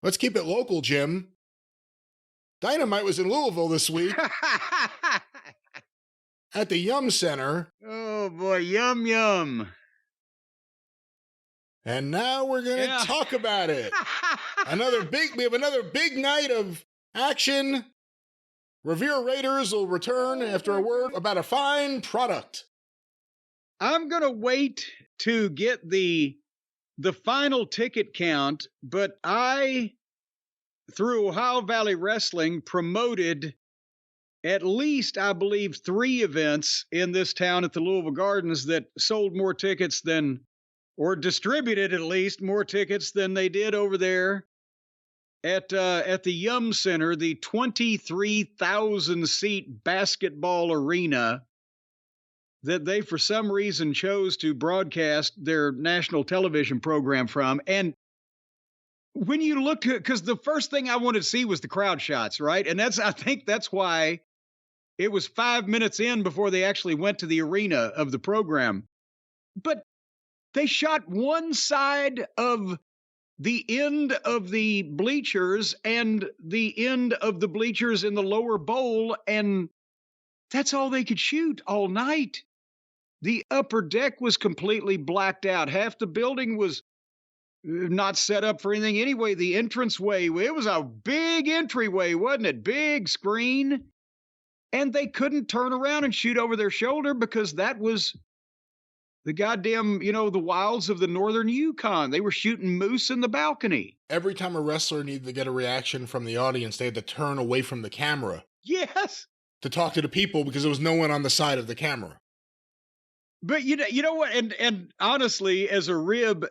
Let's keep it local, Jim. Dynamite was in Louisville this week at the Yum Center. Oh, boy. Yum, yum. And now we're going to talk about it. We have another big night of action. Revere Raiders will return after a word about a fine product. I'm going to wait to get the final ticket count, but I, through Ohio Valley Wrestling, promoted at least, I believe, 3 events in this town at the Louisville Gardens that sold more tickets than, or distributed at least more tickets than they did over there at the Yum Center, the 23,000 seat basketball arena that they, for some reason, chose to broadcast their national television program from. And when you look at, because the first thing I wanted to see was the crowd shots, right? And I think that's why it was 5 minutes in before they actually went to the arena of the program. But they shot one side of the end of the bleachers and the end of the bleachers in the lower bowl, and that's all they could shoot all night. The upper deck was completely blacked out. Half the building was not set up for anything anyway. The entranceway, it was a big entryway, wasn't it? Big screen. And they couldn't turn around and shoot over their shoulder because that was the goddamn, the wilds of the northern Yukon. They were shooting moose in the balcony. Every time a wrestler needed to get a reaction from the audience, they had to turn away from the camera. Yes. To talk to the people because there was no one on the side of the camera. But you know what? And honestly, as a rib,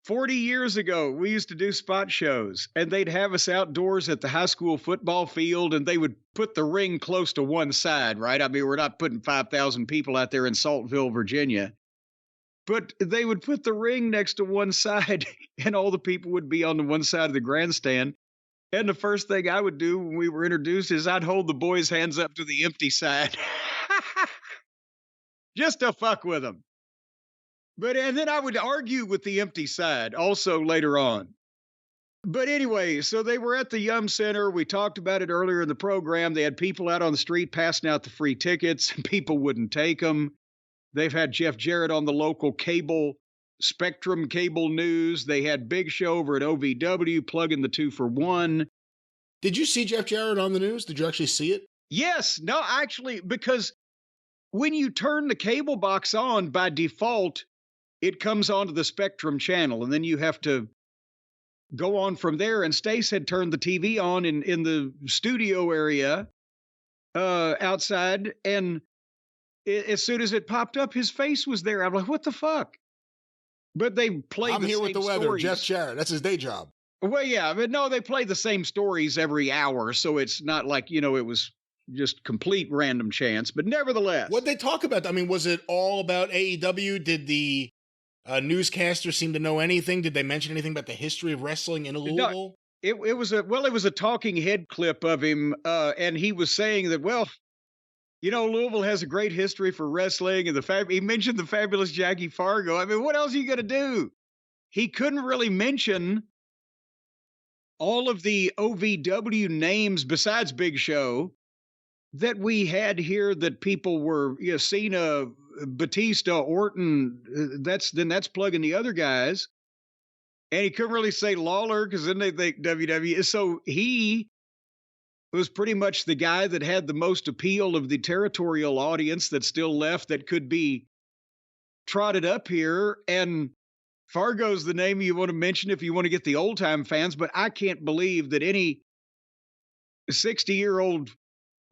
40 years ago, we used to do spot shows, and they'd have us outdoors at the high school football field, and they would put the ring close to one side, right? I mean, we're not putting 5,000 people out there in Saltville, Virginia. But they would put the ring next to one side, and all the people would be on the one side of the grandstand. And the first thing I would do when we were introduced is I'd hold the boys' hands up to the empty side. Just to fuck with them. And then I would argue with the empty side also later on. But anyway, so they were at the Yum Center. We talked about it earlier in the program. They had people out on the street passing out the free tickets, and people wouldn't take them. They've had Jeff Jarrett on the local cable, Spectrum Cable News. They had Big Show over at OVW plugging the 2-for-1. Did you see Jeff Jarrett on the news? Did you actually see it? Yes. No, actually, because when you turn the cable box on, by default, it comes onto the Spectrum channel, and then you have to go on from there. And Stace had turned the TV on in the studio area outside, and as soon as it popped up, his face was there. I'm like, what the fuck? But they played I'm here with the weather, stories. Jeff Jarrett. That's his day job. Well, yeah, but no, they play the same stories every hour, so it's not like, it was just complete random chance. But nevertheless. What'd they talk about? I mean, was it all about AEW? Did the newscaster seem to know anything? Did they mention anything about the history of wrestling in Louisville? No, it was a talking head clip of him, and he was saying that, Louisville has a great history for wrestling, and he mentioned the fabulous Jackie Fargo. I mean, what else are you going to do? He couldn't really mention all of the OVW names besides Big Show that we had here that people were, Cena, Batista, Orton, that's plugging the other guys. And he couldn't really say Lawler because then they think WWE. So he was pretty much the guy that had the most appeal of the territorial audience that still left that could be trotted up here. And Fargo's the name you want to mention if you want to get the old time fans, but I can't believe that any 60-year-old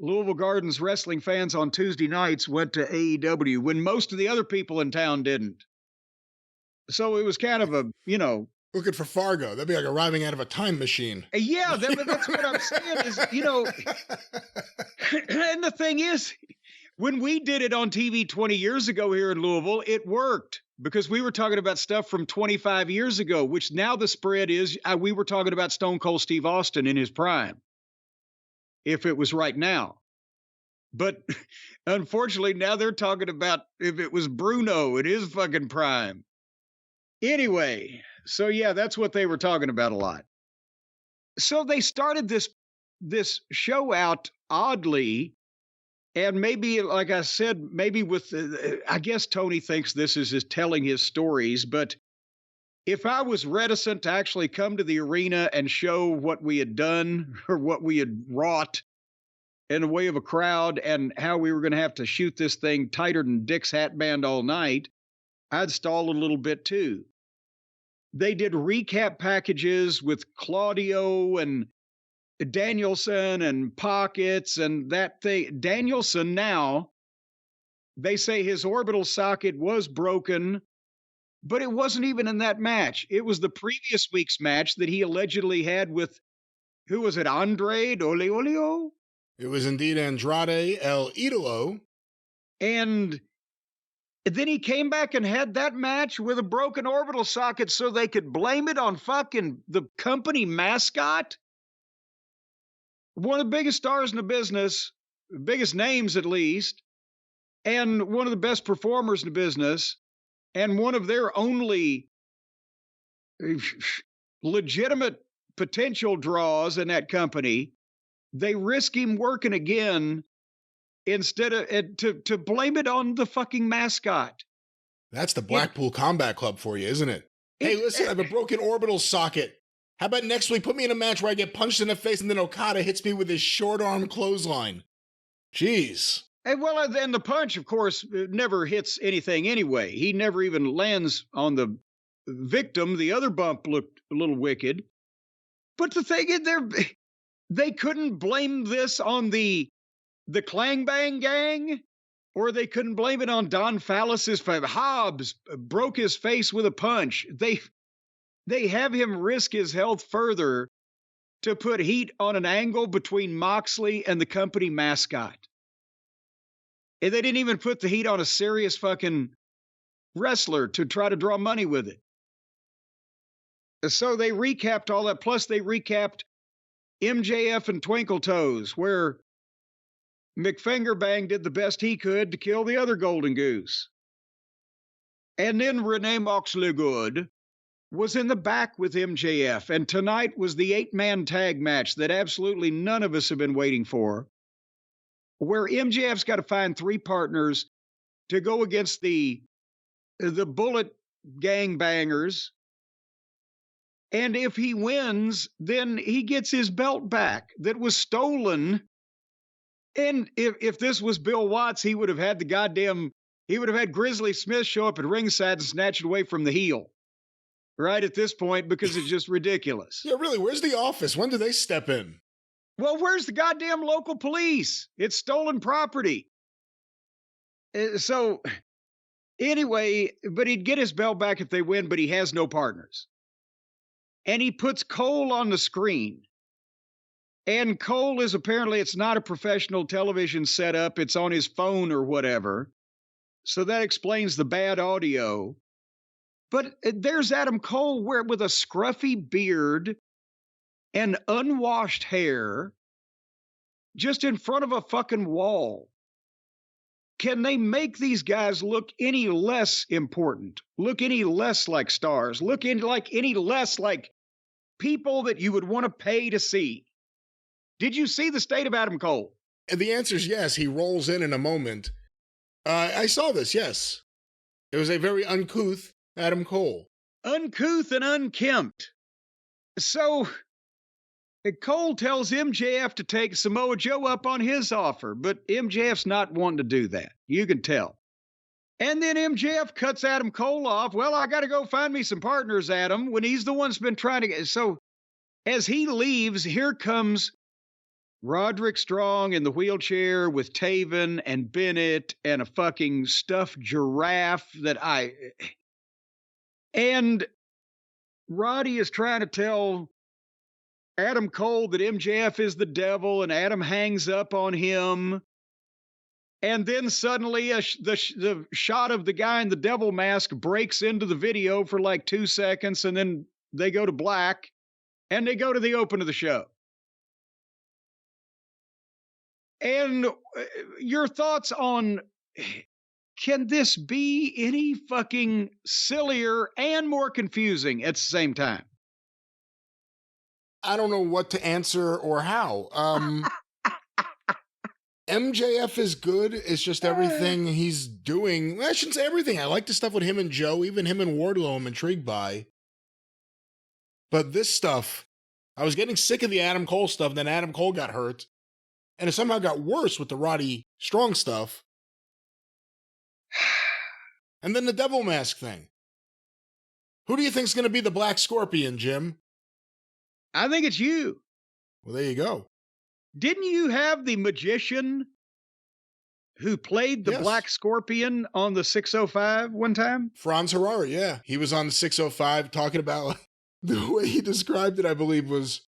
Louisville Gardens wrestling fans on Tuesday nights went to AEW when most of the other people in town didn't. So it was kind of a, looking for Fargo. That'd be like arriving out of a time machine. Yeah, that's what I'm saying is, and the thing is, when we did it on TV 20 years ago here in Louisville, it worked because we were talking about stuff from 25 years ago, which now the spread is we were talking about Stone Cold Steve Austin in his prime. If it was right now. But unfortunately, now they're talking about if it was Bruno in his fucking prime. Anyway, so yeah, that's what they were talking about a lot. So they started this show out oddly, and maybe, like I said, maybe with I guess Tony thinks this is his telling his stories, but if I was reticent to actually come to the arena and show what we had done or what we had wrought in the way of a crowd and how we were going to have to shoot this thing tighter than Dick's hat band all night, I'd stall a little bit too. They did recap packages with Claudio and Danielson and Pockets and that thing. Danielson now, they say his orbital socket was broken, but it wasn't even in that match. It was the previous week's match that he allegedly had with, who was it, Andre Oleolio? It was indeed Andrade El Idolo. And then he came back and had that match with a broken orbital socket so they could blame it on fucking the company mascot. One of the biggest stars in the business, biggest names at least, and one of the best performers in the business, and one of their only legitimate potential draws in that company, they risk him working again instead of to blame it on the fucking mascot. That's the Blackpool Combat Club for you, isn't it? Hey, listen, I have a broken orbital socket. How about next week, put me in a match where I get punched in the face and then Okada hits me with his short arm clothesline. Jeez. And well, then the punch, of course, never hits anything anyway. He never even lands on the victim. The other bump looked a little wicked. But the thing is, they couldn't blame this on the Clang Bang gang, or they couldn't blame it on Don Fallis's face. Hobbs broke his face with a punch. They have him risk his health further to put heat on an angle between Moxley and the company mascot. And they didn't even put the heat on a serious fucking wrestler to try to draw money with it. So they recapped all that. Plus they recapped MJF and Twinkle Toes, where McFingerbang did the best he could to kill the other Golden Goose. And then Renee Moxley Good was in the back with MJF. And tonight was the 8-man tag match that absolutely none of us have been waiting for, where MJF's got to find 3 partners to go against the Bullet gangbangers. And if he wins, then he gets his belt back that was stolen. And if this was Bill Watts, he would have had Grizzly Smith show up at ringside and snatch it away from the heel. Right at this point, because it's just ridiculous. Yeah, really, where's the office? When do they step in? Well, where's the goddamn local police? It's stolen property. So, anyway, but he'd get his belt back if they win, but he has no partners. And he puts Cole on the screen. And Cole is apparently, it's not a professional television setup. It's on his phone or whatever. So that explains the bad audio. But there's Adam Cole with a scruffy beard and unwashed hair just in front of a fucking wall. Can they make these guys look any less important? Look any less like stars? Look any less like people that you would want to pay to see? Did you see the state of Adam Cole? And the answer is yes. He rolls in a moment. I saw this, yes. It was a very uncouth Adam Cole. Uncouth and unkempt. So Cole tells MJF to take Samoa Joe up on his offer, but MJF's not wanting to do that. You can tell. And then MJF cuts Adam Cole off. Well, I got to go find me some partners, Adam, when he's the one that's been trying to get. So as he leaves, here comes Roderick Strong in the wheelchair with Taven and Bennett and a fucking stuffed giraffe and Roddy is trying to tell Adam Cole that MJF is the devil, and Adam hangs up on him. And then suddenly the shot of the guy in the devil mask breaks into the video for like 2 seconds, and then they go to black, and they go to the open of the show. And your thoughts on, can this be any fucking sillier and more confusing at the same time? I don't know what to answer or how. MJF is good. It's just everything he's doing. Well, I shouldn't say everything. I like the stuff with him and Joe, even him and Wardlow I'm intrigued by. But this stuff, I was getting sick of the Adam Cole stuff. Then Adam Cole got hurt. And it somehow got worse with the Roddy Strong stuff. And then the Devil Mask thing. Who do you think's going to be the Black Scorpion, Jim? I think it's you. Well, there you go. Didn't you have the magician who played the Black Scorpion on the 605 one time? Franz Harari, yeah. He was on the 605 talking about the way he described it, I believe, was,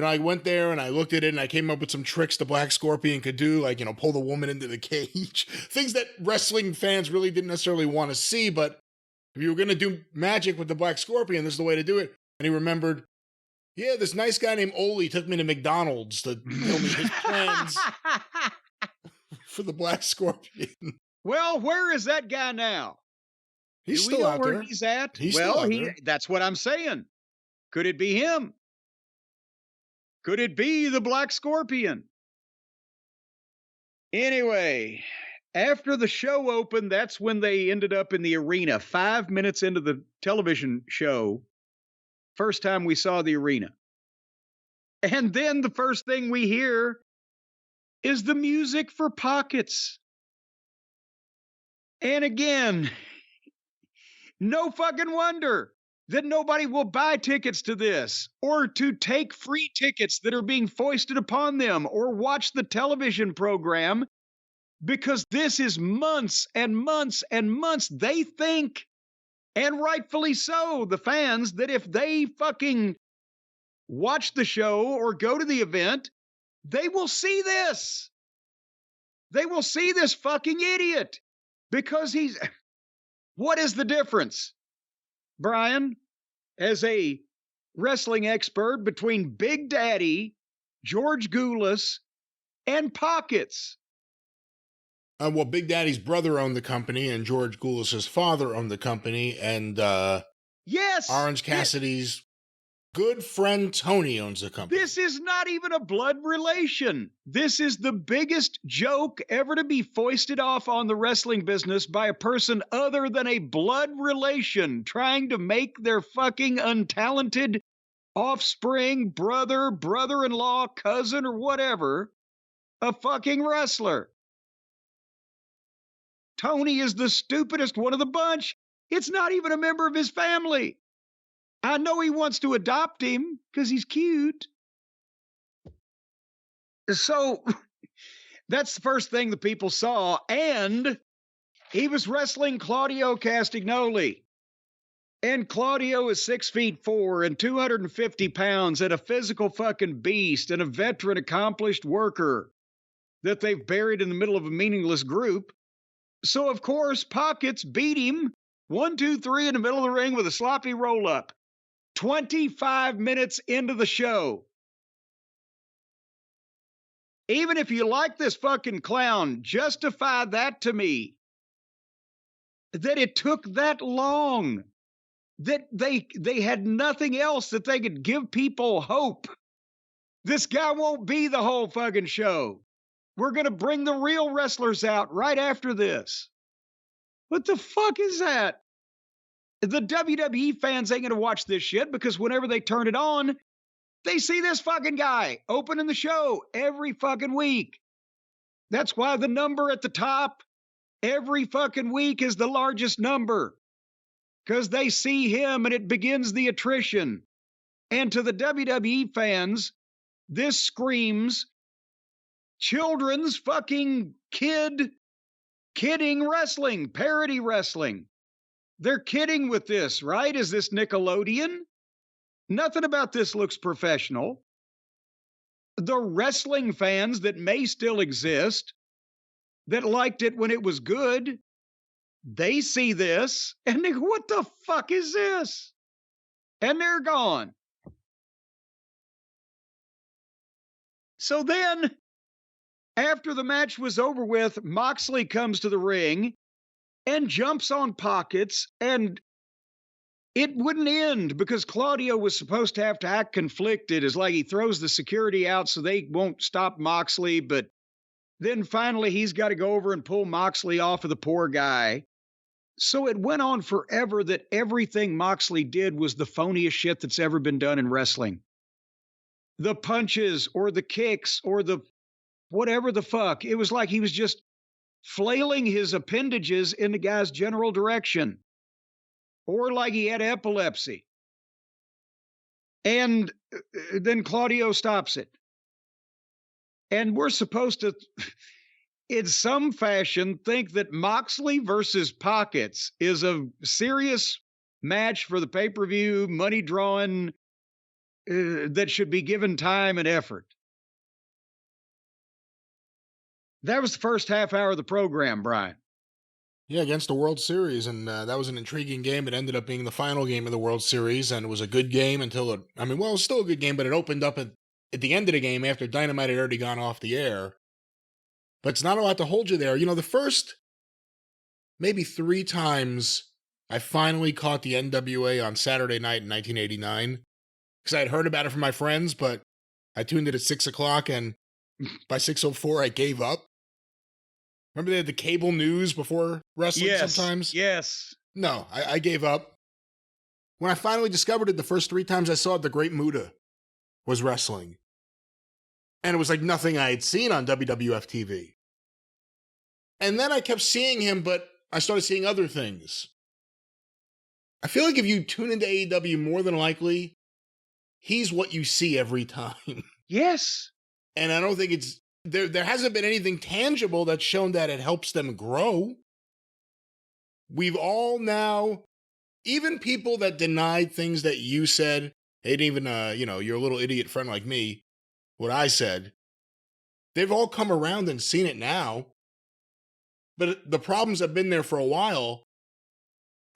I went there and I looked at it and I came up with some tricks the Black Scorpion could do, like, pull the woman into the cage. Things that wrestling fans really didn't necessarily want to see, but if you were going to do magic with the Black Scorpion, this is the way to do it. And he remembered, yeah, this nice guy named Ole took me to McDonald's to tell me his plans for the Black Scorpion. Well, where is that guy now? He's still out there. Where he's at? There. That's what I'm saying. Could it be him? Could it be the Black Scorpion? Anyway, after the show opened, that's when they ended up in the arena. 5 minutes into the television show, first time we saw the arena. And then the first thing we hear is the music for Pockets. And again, no fucking wonder that nobody will buy tickets to this or to take free tickets that are being foisted upon them or watch the television program, because this is months and months and months. They think, and rightfully so, the fans, that if they fucking watch the show or go to the event, they will see this. They will see this fucking idiot because he's... What is the difference, Brian, as a wrestling expert, between Big Daddy, George Goulas, and Pockets? Well, Big Daddy's brother owned the company, and George Goulas' father owned the company, and yes, Orange Cassidy's good friend Tony owns the company. This is not even a blood relation. This is the biggest joke ever to be foisted off on the wrestling business by a person other than a blood relation trying to make their fucking untalented offspring, brother, brother-in-law, cousin, or whatever, a fucking wrestler. Tony is the stupidest one of the bunch. It's not even a member of his family. I know he wants to adopt him because he's cute. So that's the first thing the people saw. And he was wrestling Claudio Castagnoli. And Claudio is 6'4" and 250 pounds and a physical fucking beast and a veteran accomplished worker that they've buried in the middle of a meaningless group. So, of course, Pockets beat him 1, 2, 3 in the middle of the ring with a sloppy roll-up. 25 minutes into the show. Even if you like this fucking clown, justify that to me. That it took that long. That they had nothing else that they could give people hope. This guy won't be the whole fucking show. We're going to bring the real wrestlers out right after this. What the fuck is that? The WWE fans ain't going to watch this shit because whenever they turn it on, they see this fucking guy opening the show every fucking week. That's why the number at the top every fucking week is the largest number, because they see him and it begins the attrition. And to the WWE fans, this screams children's fucking kidding wrestling, parody wrestling. They're kidding with this, right? Is this Nickelodeon? Nothing about this looks professional. The wrestling fans that may still exist, that liked it when it was good, they see this and they go, what the fuck is this? And they're gone. So then, after the match was over with, Moxley comes to the ring and jumps on Pockets and it wouldn't end because Claudio was supposed to have to act conflicted. It's like he throws the security out so they won't stop Moxley, but then finally he's got to go over and pull Moxley off of the poor guy. So it went on forever that everything Moxley did was the phoniest shit that's ever been done in wrestling. The punches or the kicks or the whatever the fuck. It was like he was just flailing his appendages in the guy's general direction. Or like he had epilepsy. And then Claudio stops it. And we're supposed to, in some fashion, think that Moxley versus Pockets is a serious match for the pay-per-view, money drawing, that should be given time and effort. That was the first half hour of the program, Brian. Yeah, against the World Series, and that was an intriguing game. It ended up being the final game of the World Series, and it was a good game until it, it was still a good game, but it opened up at the end of the game after Dynamite had already gone off the air. But it's not a lot to hold you there. The first maybe 3 times I finally caught the NWA on Saturday night in 1989, because I had heard about it from my friends, but I tuned it at 6 o'clock, and by 6:04 I gave up. Remember they had the cable news before wrestling sometimes? Yes. No, I gave up. When I finally discovered it, the first 3 times I saw it, the Great Muta was wrestling. And it was like nothing I had seen on WWF TV. And then I kept seeing him, but I started seeing other things. I feel like if you tune into AEW, more than likely, he's what you see every time. Yes. And I don't think it's, there hasn't been anything tangible that's shown that it helps them grow. We've all now, even people that denied things that you said, they didn't even, your little idiot friend like me, what I said, they've all come around and seen it now. But the problems have been there for a while.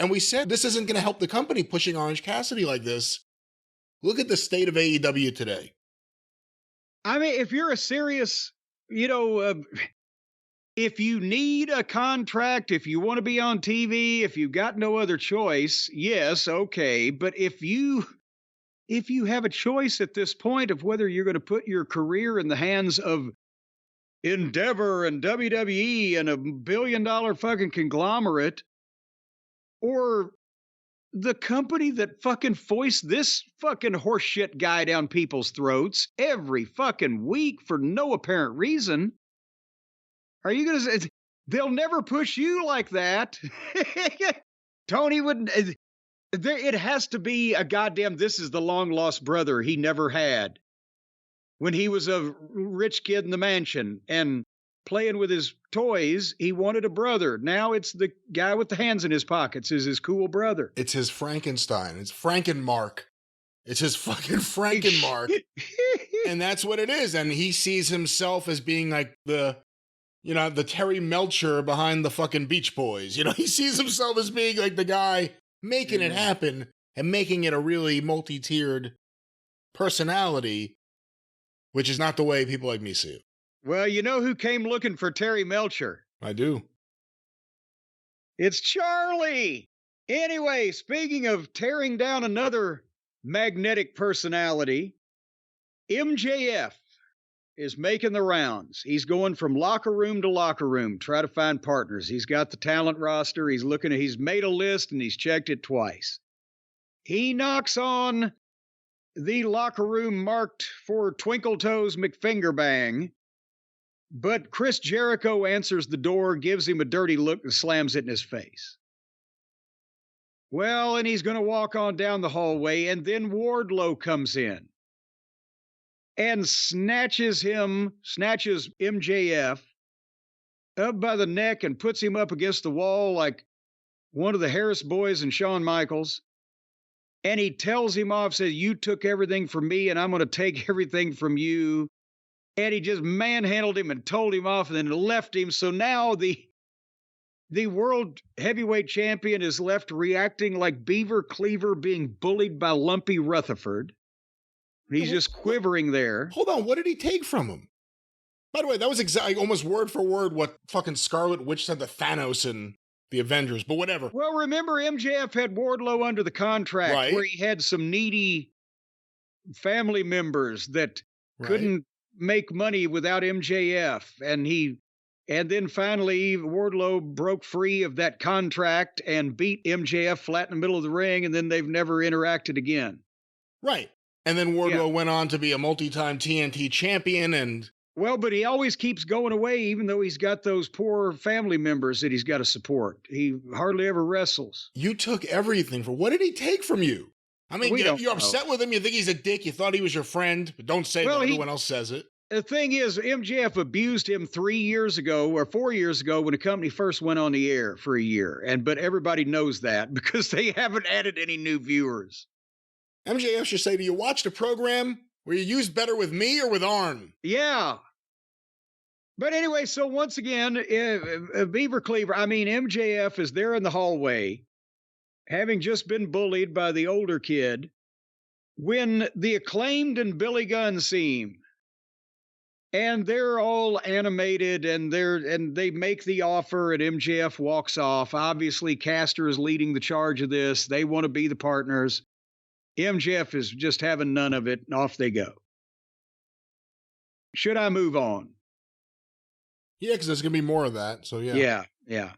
And we said, this isn't going to help the company pushing Orange Cassidy like this. Look at the state of AEW today. I mean, if you're a serious, if you need a contract, if you want to be on TV, if you've got no other choice, yes, okay. But if you have a choice at this point of whether you're going to put your career in the hands of Endeavor and WWE and a billion-dollar fucking conglomerate, or the company that fucking foists this fucking horseshit guy down people's throats every fucking week for no apparent reason, are you going to say, they'll never push you like that? Tony wouldn't, it has to be a goddamn, this is the long-lost brother he never had. When he was a rich kid in the mansion and playing with his toys, he wanted a brother. Now it's the guy with the hands in his pockets is his cool brother. It's his Frankenstein. It's Frankenmark. It's his fucking Frankenmark. And that's what it is. And he sees himself as being like the Terry Melcher behind the fucking Beach Boys. He sees himself as being like the guy making it happen and making it a really multi-tiered personality, which is not the way people like me see it. Well, you know who came looking for Terry Melcher? I do. It's Charlie. Anyway, speaking of tearing down another magnetic personality, MJF is making the rounds. He's going from locker room to locker room, try to find partners. He's got the talent roster. He's made a list and he's checked it twice. He knocks on the locker room marked for Twinkle Toes McFingerbang. But Chris Jericho answers the door, gives him a dirty look, and slams it in his face. Well, and he's going to walk on down the hallway, and then Wardlow comes in and snatches MJF up by the neck and puts him up against the wall like one of the Harris boys and Shawn Michaels. And he tells him off, says, you took everything from me, and I'm going to take everything from you. And he just manhandled him and told him off and then left him. So now the world heavyweight champion is left reacting like Beaver Cleaver being bullied by Lumpy Rutherford. He's just quivering there. Hold on, what did he take from him? By the way, that was exactly almost word for word what fucking Scarlet Witch said to Thanos in the Avengers, but whatever. Well, remember MJF had Wardlow under the contract Right. where he had some needy family members that couldn't make money without MJF. And then finally Wardlow broke free of that contract and beat MJF flat in the middle of the ring, and then they've never interacted again. Right. And then Wardlow went on to be a multi-time TNT champion and... Well, but he always keeps going away, even though he's got those poor family members that he's got to support. He hardly ever wrestles. You took everything what did he take from you? I mean, you're upset with him. You think he's a dick. You thought he was your friend, but don't say that. Everyone else says it. The thing is, MJF abused him 3 years ago or 4 years ago when the company first went on the air for a year. But everybody knows that because they haven't added any new viewers. MJF should say, do you watch the program? Were you used better with me or with Arn? Yeah. But anyway, so once again, Beaver Cleaver, MJF is there in the hallway, having just been bullied by the older kid, when the Acclaimed and Billy Gunn see him. And they're all animated, and they make the offer, and MJF walks off. Obviously, Caster is leading the charge of this. They want to be the partners. MJF is just having none of it, and off they go. Should I move on? Yeah, because there's going to be more of that, so yeah. Yeah.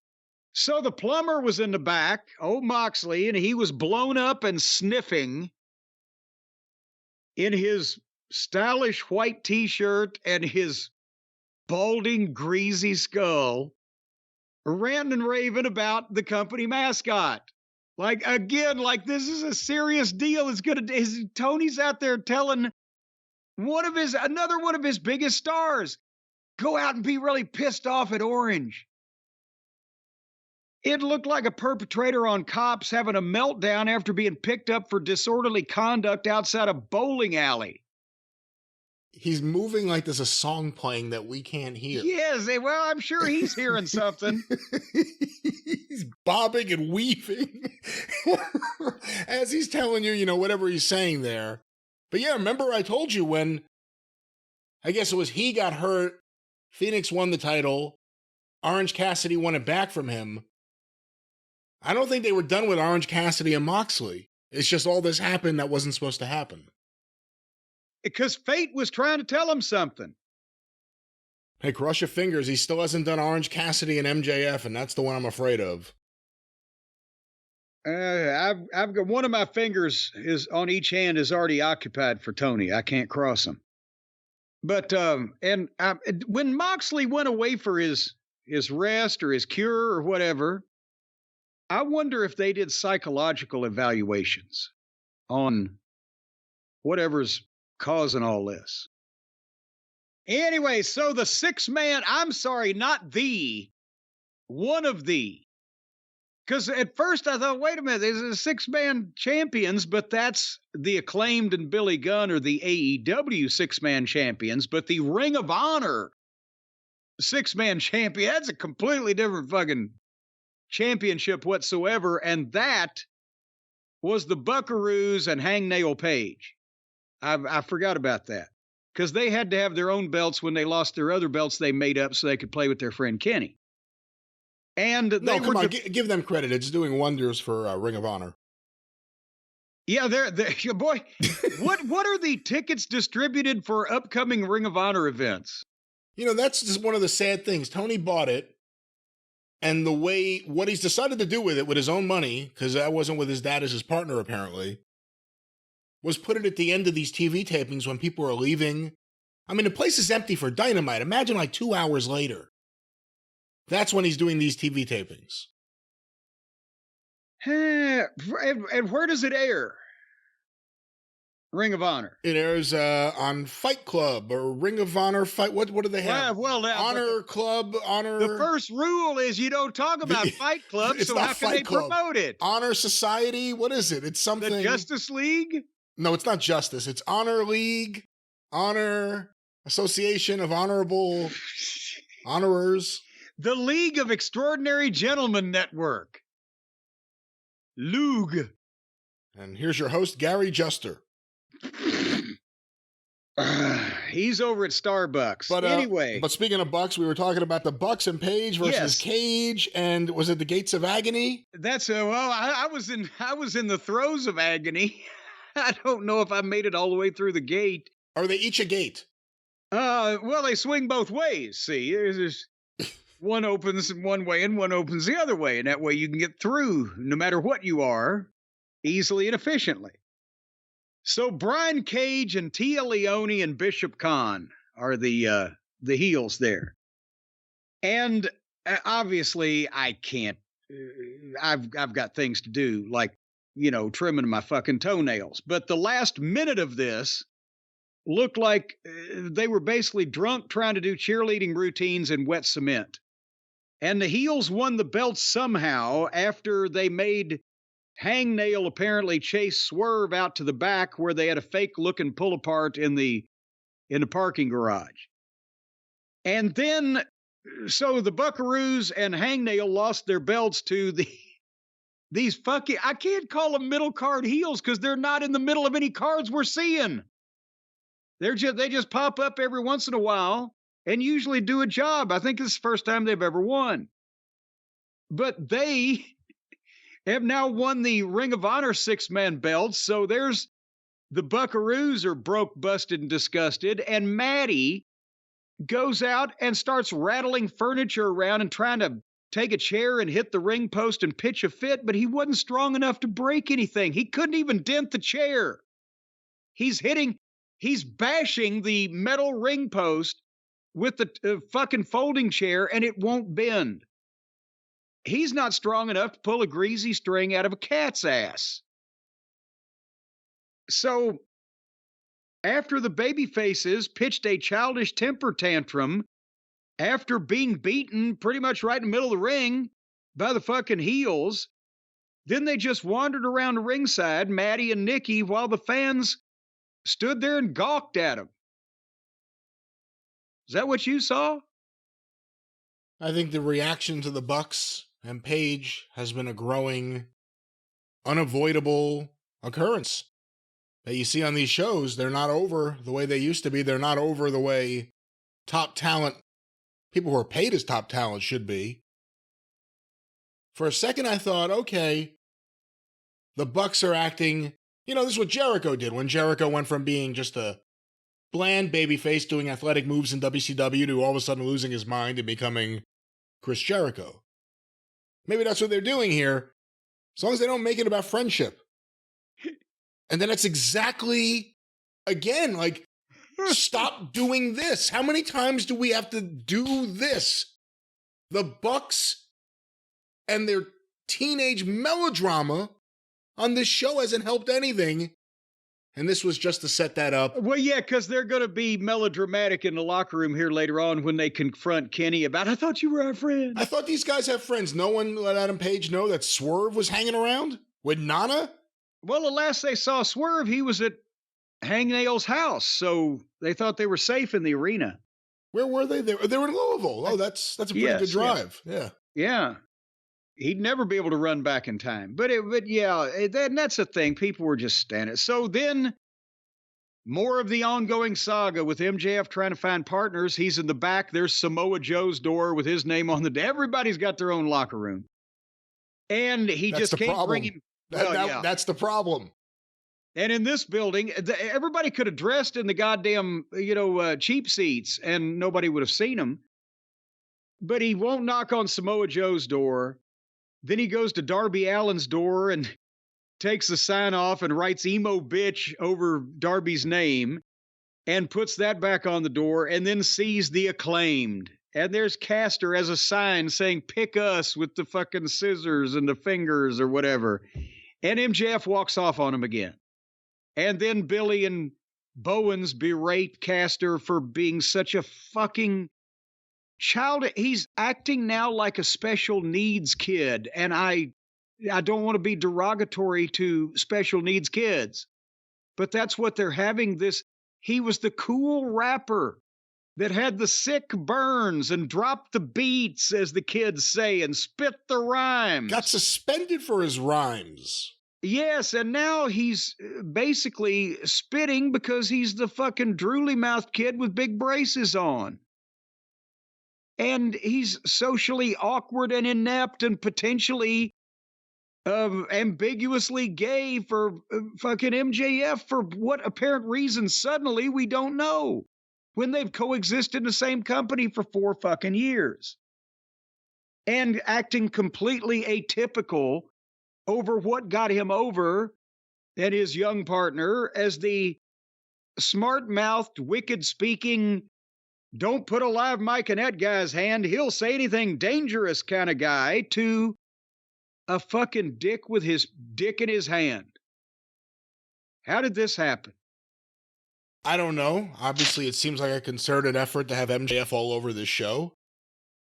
So the plumber was in the back, old Moxley, and he was blown up and sniffing in his stylish white T-shirt and his balding, greasy skull, ranting and raving about the company mascot. This is a serious deal. Tony's out there telling another one of his biggest stars, go out and be really pissed off at Orange. It looked like a perpetrator on cops having a meltdown after being picked up for disorderly conduct outside a bowling alley. He's moving like there's a song playing that we can't hear. Yes, well, I'm sure he's hearing something. He's bobbing and weaving as he's telling you, whatever he's saying there. But yeah, remember I told you when, I guess it was he got hurt, Phoenix won the title, Orange Cassidy won it back from him. I don't think they were done with Orange Cassidy and Moxley. It's just all this happened that wasn't supposed to happen. Because fate was trying to tell him something. Hey, cross your fingers. He still hasn't done Orange Cassidy and MJF, and that's the one I'm afraid of. I've got one of my fingers is on each hand is already occupied for Tony. I can't cross them. But when Moxley went away for his rest or his cure or whatever, I wonder if they did psychological evaluations on whatever's causing all this. Anyway, so the one of the, because at first I thought, wait a minute, there's a 6-man champions, but that's the Acclaimed and Billy Gunn are the AEW 6-man champions, but the Ring of Honor 6-man champion, that's a completely different fucking championship whatsoever, and that was the Buckaroos and Hangnail Page. I forgot about that because they had to have their own belts when they lost their other belts they made up so they could play with their friend Kenny. And give them credit. It's doing wonders for Ring of Honor. Yeah, boy. What are the tickets distributed for upcoming Ring of Honor events? That's just one of the sad things. Tony bought it, and what he's decided to do with it with his own money, because that wasn't with his dad as his partner apparently, was put it at the end of these TV tapings when people are leaving. I mean, the place is empty for Dynamite. Imagine 2 hours later. That's when he's doing these TV tapings. And where does it air? Ring of Honor. It airs on Fight Club or Ring of Honor Fight. What do they have? Honor Club, Honor. The first rule is you don't talk about Fight Club, so how can they promote it? Honor Society? What is it? It's something. The Justice League? No, it's not Justice. It's Honor League, Honor Association of Honorable Honorers. The League of Extraordinary Gentlemen Network. Loog. And here's your host, Gary Juster. He's over at Starbucks. Anyway. But speaking of Bucks, we were talking about the Bucks and Page versus Cage, and was it the Gates of Agony? That's I was in the throes of agony. I don't know if I made it all the way through the gate. Are they each a gate? Well, they swing both ways. See, there's one opens one way and one opens the other way, and that way you can get through no matter what you are, easily and efficiently. So Brian Cage and Tia Leone and Bishop Khan are the heels there. And obviously I can't, I've got things to do, like, trimming my fucking toenails. But the last minute of this looked like they were basically drunk trying to do cheerleading routines in wet cement. And the heels won the belts somehow after they made Hangnail apparently chase Swerve out to the back where they had a fake looking pull apart in the parking garage. And then, so the Buckaroos and Hangnail lost their belts to these fucking, I can't call them middle card heels because they're not in the middle of any cards we're seeing. They just pop up every once in a while and usually do a job. I think it's the first time they've ever won. But they have now won the Ring of Honor 6-man belts. So there's the Buckaroos are broke, busted, and disgusted. And Maddie goes out and starts rattling furniture around and trying to take a chair and hit the ring post and pitch a fit, but he wasn't strong enough to break anything. He couldn't even dent the chair. He's bashing the metal ring post with the fucking folding chair and it won't bend. He's not strong enough to pull a greasy string out of a cat's ass. So, after the babyfaces pitched a childish temper tantrum after being beaten pretty much right in the middle of the ring by the fucking heels, then they just wandered around the ringside, Maddie and Nikki, while the fans stood there and gawked at them. Is that what you saw? I think the reaction to the Bucks and Page has been a growing, unavoidable occurrence that you see on these shows. They're not over the way they used to be. They're not over the way top talent, people who are paid as top talent, should be. For a second, I thought, okay, the Bucks are acting, this is what Jericho did when Jericho went from being just a bland babyface doing athletic moves in WCW to all of a sudden losing his mind and becoming Chris Jericho. Maybe that's what they're doing here, as long as they don't make it about friendship. And then it's exactly, again, like, stop doing this. How many times do we have to do this? The Bucks and their teenage melodrama on this show hasn't helped anything. And this was just to set that up. Well, yeah, because they're going to be melodramatic in the locker room here later on when they confront Kenny about, I thought you were our friend. I thought these guys have friends. No one let Adam Page know that Swerve was hanging around with Nana? Well, the last they saw Swerve, he was at Hangnail's house, so they thought they were safe in the arena. Where were they? They were in Louisville. Oh, that's a pretty good drive. Yeah. He'd never be able to run back in time. But that's the thing. People were just standing. So then, more of the ongoing saga with MJF trying to find partners. He's in the back. There's Samoa Joe's door with his name on the. Everybody's got their own locker room, and he that's just can't bring him. That's the problem. And in this building, everybody could have dressed in the goddamn cheap seats, and nobody would have seen him. But he won't knock on Samoa Joe's door. Then he goes to Darby Allin's door and takes the sign off and writes emo bitch over Darby's name and puts that back on the door and then sees the Acclaimed. And there's Caster as a sign saying, pick us with the fucking scissors and the fingers or whatever. And MJF walks off on him again. And then Billy and Bowens berate Caster for being such a fucking child. He's acting now like a special needs kid, and I don't want to be derogatory to special needs kids, but that's what they're having this. He was the cool rapper that had the sick burns and dropped the beats, as the kids say, and spit the rhymes. Got suspended for his rhymes. Yes, and now he's basically spitting because he's the fucking drooly-mouthed kid with big braces on. And he's socially awkward and inept and potentially ambiguously gay for fucking MJF for what apparent reason suddenly we don't know when they've coexisted in the same company for 4 fucking years and acting completely atypical over what got him over and his young partner as the smart-mouthed, wicked-speaking, don't put a live mic in that guy's hand, he'll say anything dangerous kind of guy to a fucking dick with his dick in his hand. How did this happen? I don't know. Obviously, it seems like a concerted effort to have MJF all over this show.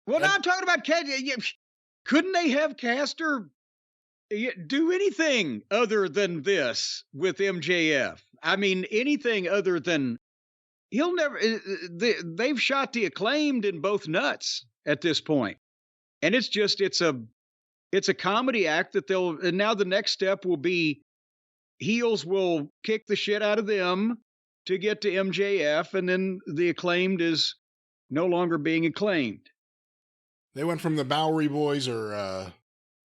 Well, now I'm talking about couldn't they have Caster do anything other than this with MJF? I mean, anything other than he'll never. They've shot the Acclaimed in both nuts at this point, and it's a comedy act that they'll. And now the next step will be heels will kick the shit out of them to get to MJF, and then the Acclaimed is no longer being acclaimed. They went from the Bowery Boys, or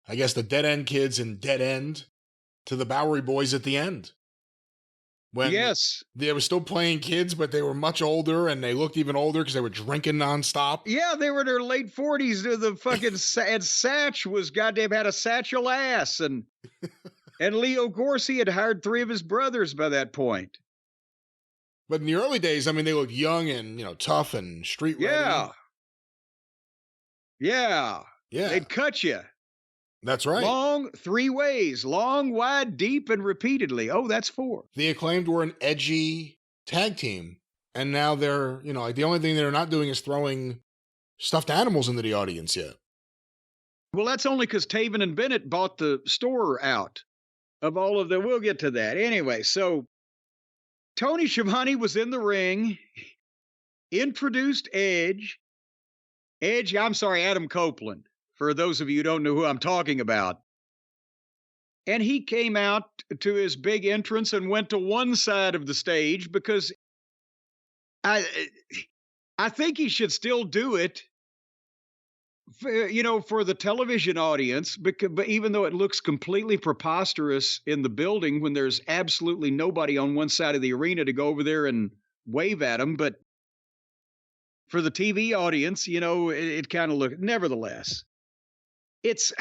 I guess the Dead End Kids in Dead End, to the Bowery Boys at the end. When yes. They were still playing kids, but they were much older, and they looked even older because they were drinking nonstop. Yeah, they were in their late 40s. The fucking and Satch was goddamn had a satchel ass, and Leo Gorcey had hired 3 of his brothers by that point. But in the early days, I mean, they looked young and tough and street ready. Yeah. They'd cut you. That's right. Long 3 ways, long, wide, deep, and repeatedly. Oh, that's 4. The Acclaimed were an edgy tag team, and now they're, like the only thing they're not doing is throwing stuffed animals into the audience yet. Well, that's only because Taven and Bennett bought the store out of all of them. We'll get to that. Anyway, so Tony Schiavone was in the ring, introduced Edge, Adam Copeland, for those of you who don't know who I'm talking about. And he came out to his big entrance and went to one side of the stage because I think he should still do it, for the television audience, but even though it looks completely preposterous in the building when there's absolutely nobody on one side of the arena to go over there and wave at them, but for the TV audience, it kind of looked, nevertheless, it's,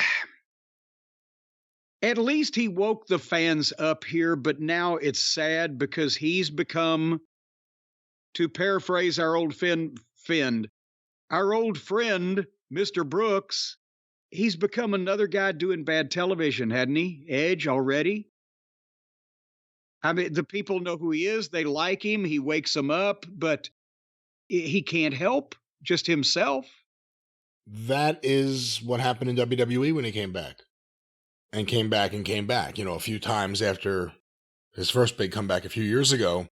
at least he woke the fans up here, but now it's sad because he's become, to paraphrase our old friend, Mr. Brooks, he's become another guy doing bad television, hadn't he? Edge already. I mean, the people know who he is. They like him. He wakes them up, but he can't help just himself. That is what happened in WWE when he came back. And came back, a few times after his first big comeback a few years ago.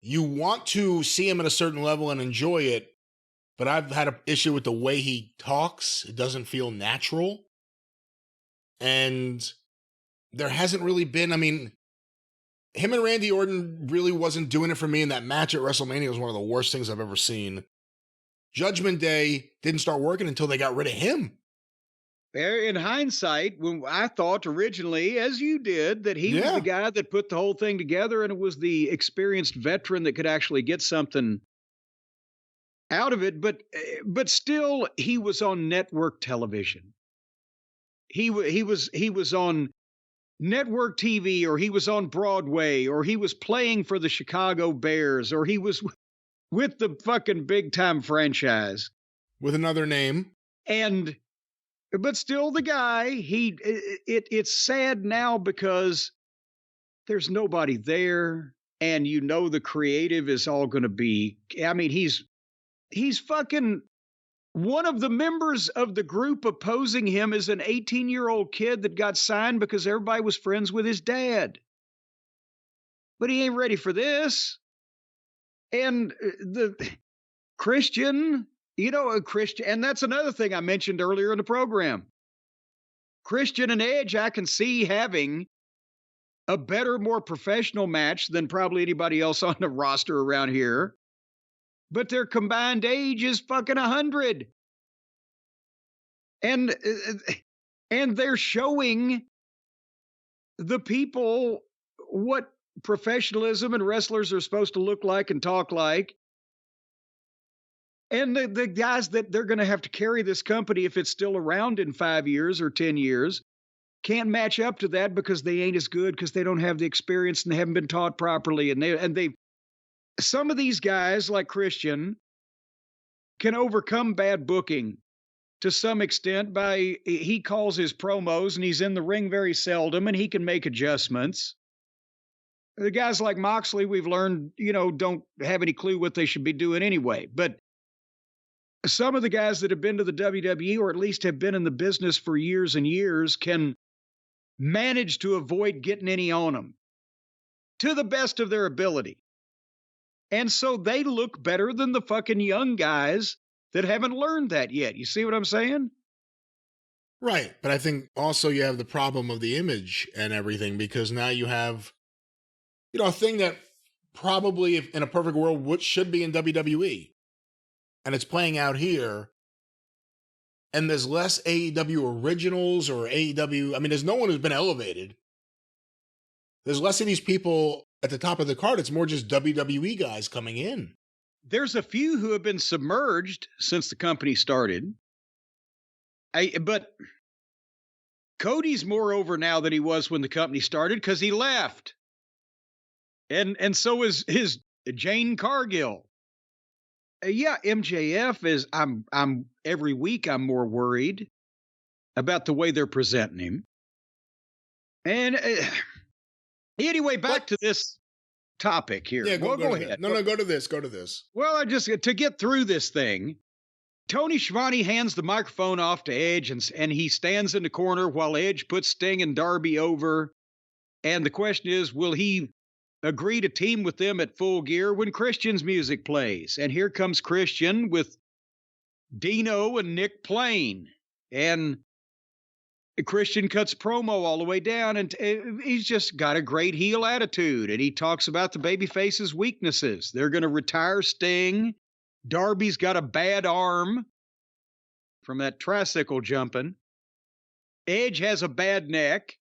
You want to see him at a certain level and enjoy it, but I've had an issue with the way he talks. It doesn't feel natural. And there hasn't really been, him and Randy Orton really wasn't doing it for me, and that match at WrestleMania was one of the worst things I've ever seen. Judgment Day didn't start working until they got rid of him. In hindsight, when I thought originally, as you did, that he was the guy that put the whole thing together, and it was the experienced veteran that could actually get something out of it, but still, he was on network television. He was on network TV, or he was on Broadway, or he was playing for the Chicago Bears, or he was with the fucking big time franchise with another name. But still, the guy. It's sad now because there's nobody there, and the creative is all going to be. He's fucking one of the members of the group opposing him is an 18-year-old kid that got signed because everybody was friends with his dad. But he ain't ready for this. And the Christian, and that's another thing I mentioned earlier in the program. Christian and Edge, I can see having a better, more professional match than probably anybody else on the roster around here. But their combined age is fucking 100. And they're showing the people what professionalism and wrestlers are supposed to look like and talk like. And the guys that they're going to have to carry this company, if it's still around in 5 years or 10 years, can't match up to that because they ain't as good, because they don't have the experience and they haven't been taught properly. And they some of these guys like Christian can overcome bad booking to some extent by, he calls his promos and he's in the ring very seldom and he can make adjustments. The guys like Moxley, we've learned, don't have any clue what they should be doing anyway. But some of the guys that have been to the WWE, or at least have been in the business for years and years, can manage to avoid getting any on them to the best of their ability. And so they look better than the fucking young guys that haven't learned that yet. You see what I'm saying? Right. But I think also you have the problem of the image and everything, because now you have, a thing that probably, if in a perfect world, should be in WWE. And it's playing out here. And there's less AEW originals or AEW. I mean, there's no one who's been elevated. There's less of these people at the top of the card. It's more just WWE guys coming in. There's a few who have been submerged since the company started. But Cody's more over now than he was when the company started because he left. And so is his Jane Cargill. Yeah, MJF is, I'm every week I'm more worried about the way they're presenting him. And anyway, back to this topic here. Yeah, go ahead. No, go to this. Well, to get through this thing, Tony Schiavone hands the microphone off to Edge, and he stands in the corner while Edge puts Sting and Darby over. And the question is, will he agree to team with them at Full Gear when Christian's music plays? And here comes Christian with Dino and Nick playing. And Christian cuts promo all the way down, and he's just got a great heel attitude. And he talks about the babyface's weaknesses. They're going to retire Sting. Darby's got a bad arm from that tricycle jumping. Edge has a bad neck.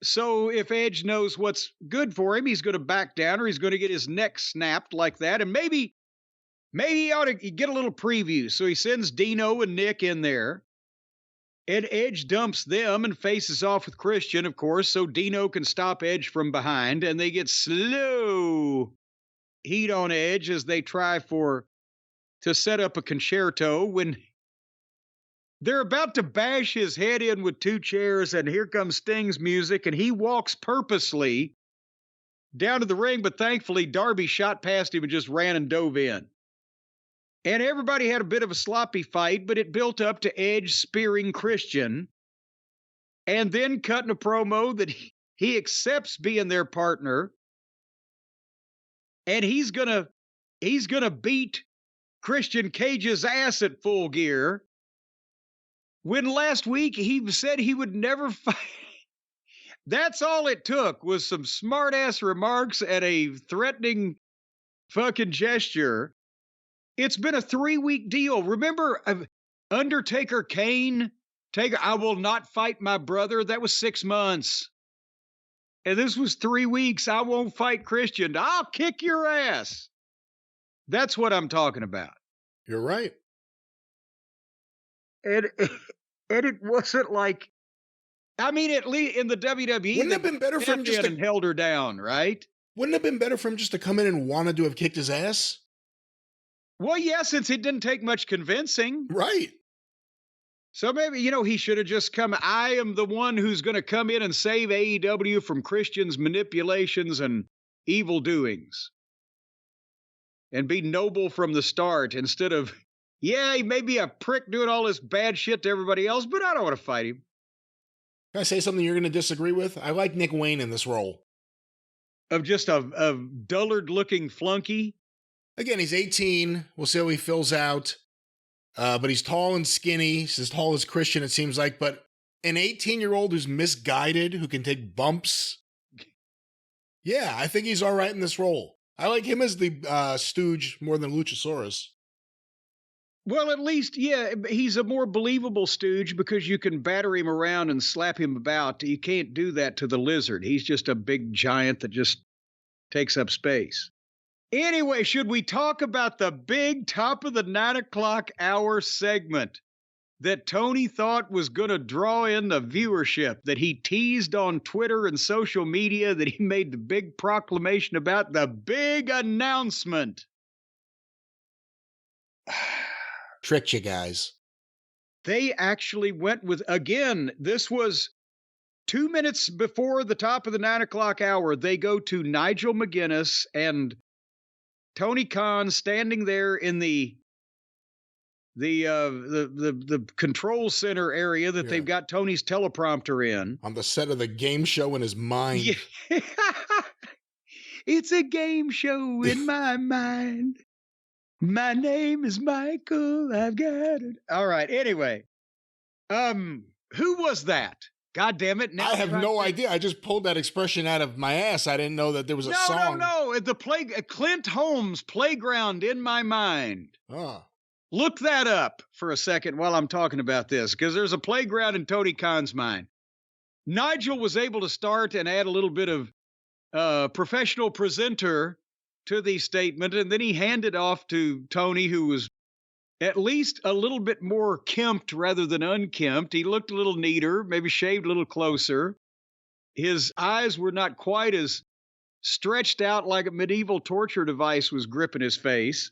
So if Edge knows what's good for him, he's going to back down, or he's going to get his neck snapped like that. And maybe he ought to get a little preview. So he sends Dino and Nick in there. And Edge dumps them and faces off with Christian, of course, so Dino can stop Edge from behind. And they get slow heat on Edge as they try to set up a concerto when they're about to bash his head in with two chairs, and here comes Sting's music, and he walks purposely down to the ring, but thankfully Darby shot past him and just ran and dove in. And everybody had a bit of a sloppy fight, but it built up to Edge spearing Christian and then cutting a promo that he accepts being their partner, and he's gonna beat Christian Cage's ass at Full Gear. When last week he said he would never fight. That's all it took, was some smart-ass remarks and a threatening fucking gesture. It's been a 3-week deal. Remember Undertaker Kane? I will not fight my brother. That was 6 months. And this was 3 weeks. I won't fight Christian. I'll kick your ass. That's what I'm talking about. You're right. And it wasn't like, I mean, at least in the WWE, wouldn't it have been better for him just to held her down, right? Wouldn't it have been better for him just to come in and wanted to have kicked his ass? Well, yeah, since it didn't take much convincing. Right. So maybe, he should have just come. I am the one who's going to come in and save AEW from Christian's manipulations and evil doings. And be noble from the start instead of, yeah, he may be a prick doing all this bad shit to everybody else, but I don't want to fight him. Can I say something you're going to disagree with? I like Nick Wayne in this role. Of just a dullard-looking flunky? Again, he's 18. We'll see how he fills out. But he's tall and skinny. He's as tall as Christian, it seems like. But an 18-year-old who's misguided, who can take bumps, Yeah, I think he's all right in this role. I like him as the stooge more than Luchasaurus. Well, at least, yeah, he's a more believable stooge because you can batter him around and slap him about. You can't do that to the lizard. He's just a big giant that just takes up space. Anyway, should we talk about the big top of the 9 o'clock hour segment that Tony thought was going to draw in the viewership, that he teased on Twitter and social media, that he made the big proclamation about, the big announcement? Tricked you guys. They actually went with, again, this was 2 minutes before the top of the 9 o'clock hour. They go to Nigel McGuinness and Tony Khan standing there in the control center area that they've got Tony's teleprompter in. On the set of the game show in his mind. Yeah. It's a game show in my mind. My name is Michael. I've got it. All right. Anyway, who was that? God damn it! Now I have no idea. I just pulled that expression out of my ass. I didn't know that there was a song. No. Clint Holmes' Playground in My Mind. Oh. Look that up for a second while I'm talking about this, because there's a playground in Tony Khan's mind. Nigel was able to start and add a little bit of professional presenter to the statement, and then he handed off to Tony, who was at least a little bit more kempt rather than unkempt. He looked a little neater, maybe shaved a little closer. His eyes were not quite as stretched out like a medieval torture device was gripping his face.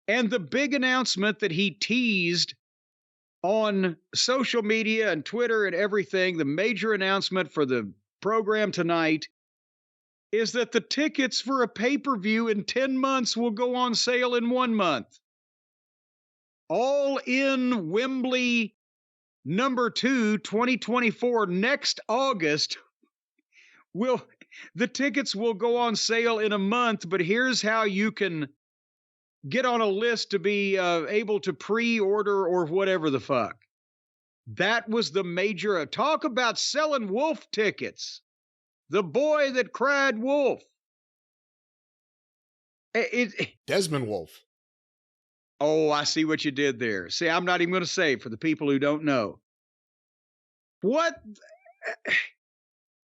And the big announcement that he teased on social media and Twitter and everything, the major announcement for the program tonight, is that the tickets for a pay-per-view in 10 months will go on sale in 1 month. All in Wembley #2, 2024, next August, the tickets will go on sale in a month, but here's how you can get on a list to be able to pre-order or whatever the fuck. That was the major, talk about selling wolf tickets. The boy that cried wolf. Desmond Wolf. Oh, I see what you did there. See, I'm not even going to say for the people who don't know. What?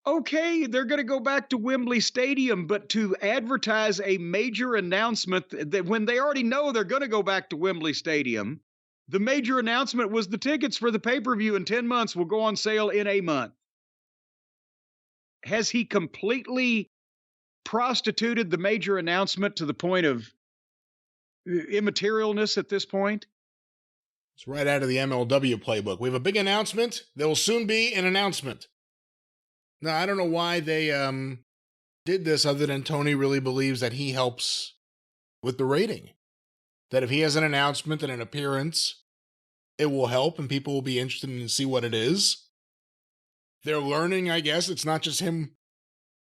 Okay, they're going to go back to Wembley Stadium, but to advertise a major announcement that when they already know they're going to go back to Wembley Stadium, the major announcement was the tickets for the pay-per-view in 10 months will go on sale in a month. Has he completely prostituted the major announcement to the point of immaterialness at this point? It's right out of the MLW playbook. We have a big announcement. There will soon be an announcement. Now, I don't know why they did this other than Tony really believes that he helps with the rating. That if he has an announcement and an appearance, it will help and people will be interested in see what it is. They're learning, I guess. It's not just him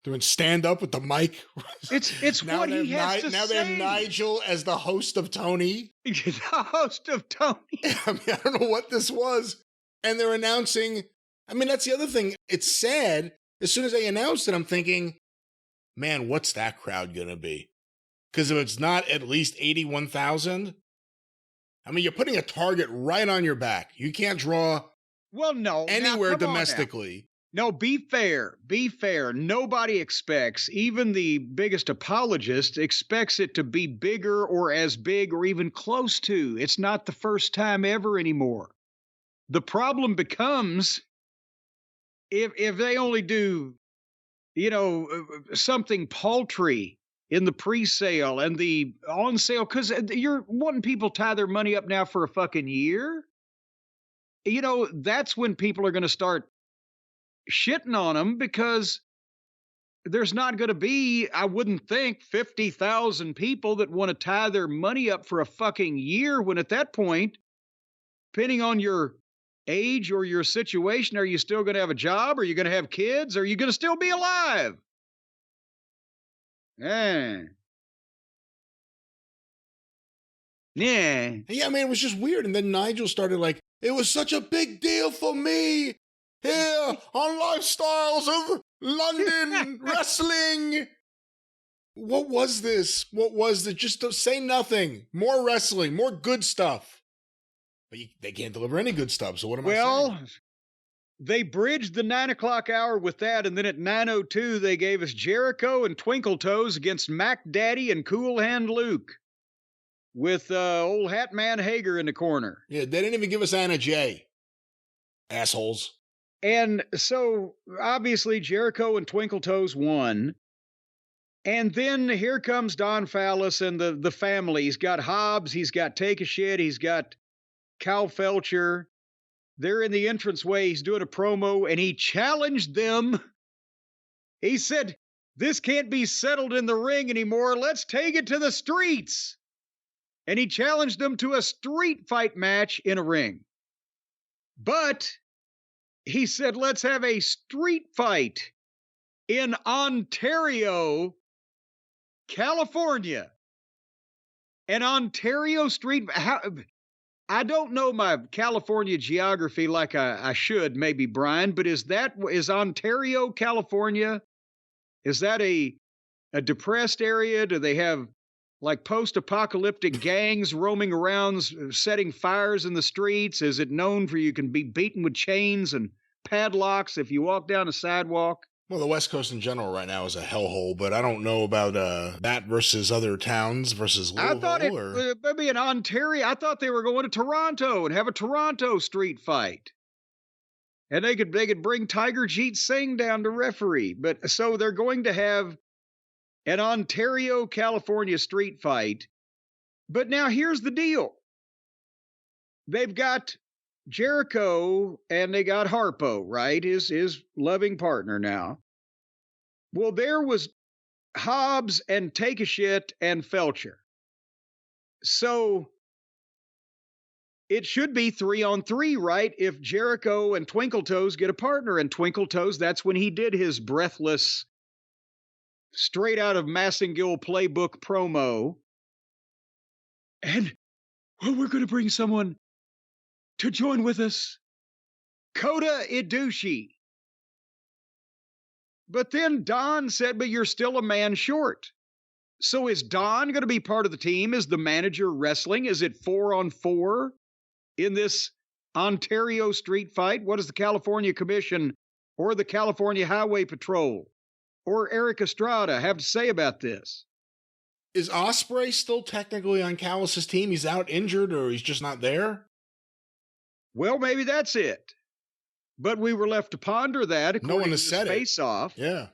doing stand-up with the mic. It's now what he has to say. Now they have Nigel as the host of Tony. The host of Tony. I mean, I don't know what this was. And they're announcing... I mean, that's the other thing. It's sad. As soon as they announced it, I'm thinking, man, what's that crowd going to be? Because if it's not at least 81,000, I mean, you're putting a target right on your back. You can't draw anywhere domestically. No, be fair. Be fair. Nobody expects, even the biggest apologist expects it to be bigger or as big or even close to. It's not the first time ever anymore. The problem becomes... If they only do, something paltry in the pre-sale and the on-sale, because you're wanting people to tie their money up now for a fucking year, that's when people are going to start shitting on them, because there's not going to be, I wouldn't think, 50,000 people that want to tie their money up for a fucking year, when at that point, depending on your age or your situation, are you still going to have a job? Are you going to have kids? Are you going to still be alive? Yeah. Yeah, I mean, it was just weird. And then Nigel started like, it was such a big deal for me here on Lifestyles of London wrestling. What was this? What was it? Just don't say nothing. More wrestling, more good stuff. But they can't deliver any good stuff, so what am I saying? Well, they bridged the 9 o'clock hour with that, and then at 9:02, they gave us Jericho and Twinkle Toes against Mac Daddy and Cool Hand Luke with old Hat Man Hager in the corner. Yeah, they didn't even give us Anna Jay. Assholes. And so, obviously, Jericho and Twinkle Toes won. And then here comes Don Fallis and the family. He's got Hobbs, he's got Take a Shit, he's got Cal Felcher. They're in the entranceway. He's doing a promo, and he challenged them. He said, "This can't be settled in the ring anymore. Let's take it to the streets." And he challenged them to a street fight match in a ring. But he said, "Let's have a street fight in Ontario, California." An Ontario street... I don't know my California geography like I should, maybe, Brian, but is Ontario, California, is that a depressed area? Do they have like post-apocalyptic gangs roaming around setting fires in the streets? Is it known for you can be beaten with chains and padlocks if you walk down a sidewalk? Well, the West Coast in general right now is a hellhole, but I don't know about that versus other towns versus Louisville. I thought it maybe in Ontario. I thought they were going to Toronto and have a Toronto street fight, and they could bring Tiger Jeet Singh down to referee. But so they're going to have an Ontario, California street fight. But now here's the deal: they've got Jericho and they got Harpo, right? His loving partner now. Well, there was Hobbs and Take a Shit and Felcher. So it should be 3-on-3, right? If Jericho and Twinkle Toes get a partner, and Twinkle Toes, that's when he did his breathless, straight out of Massengill playbook promo. And, well, we're going to bring someone to join with us, Kota Ibushi. But then Don said, "But you're still a man short." So is Don going to be part of the team? Is the manager wrestling? Is it 4-on-4 in this Ontario street fight? What does the California Commission or the California Highway Patrol or Eric Estrada have to say about this? Is Ospreay still technically on Callis' team? He's out injured or he's just not there? Well, maybe that's it. But we were left to ponder that. No one has said it. Face-off. Yeah.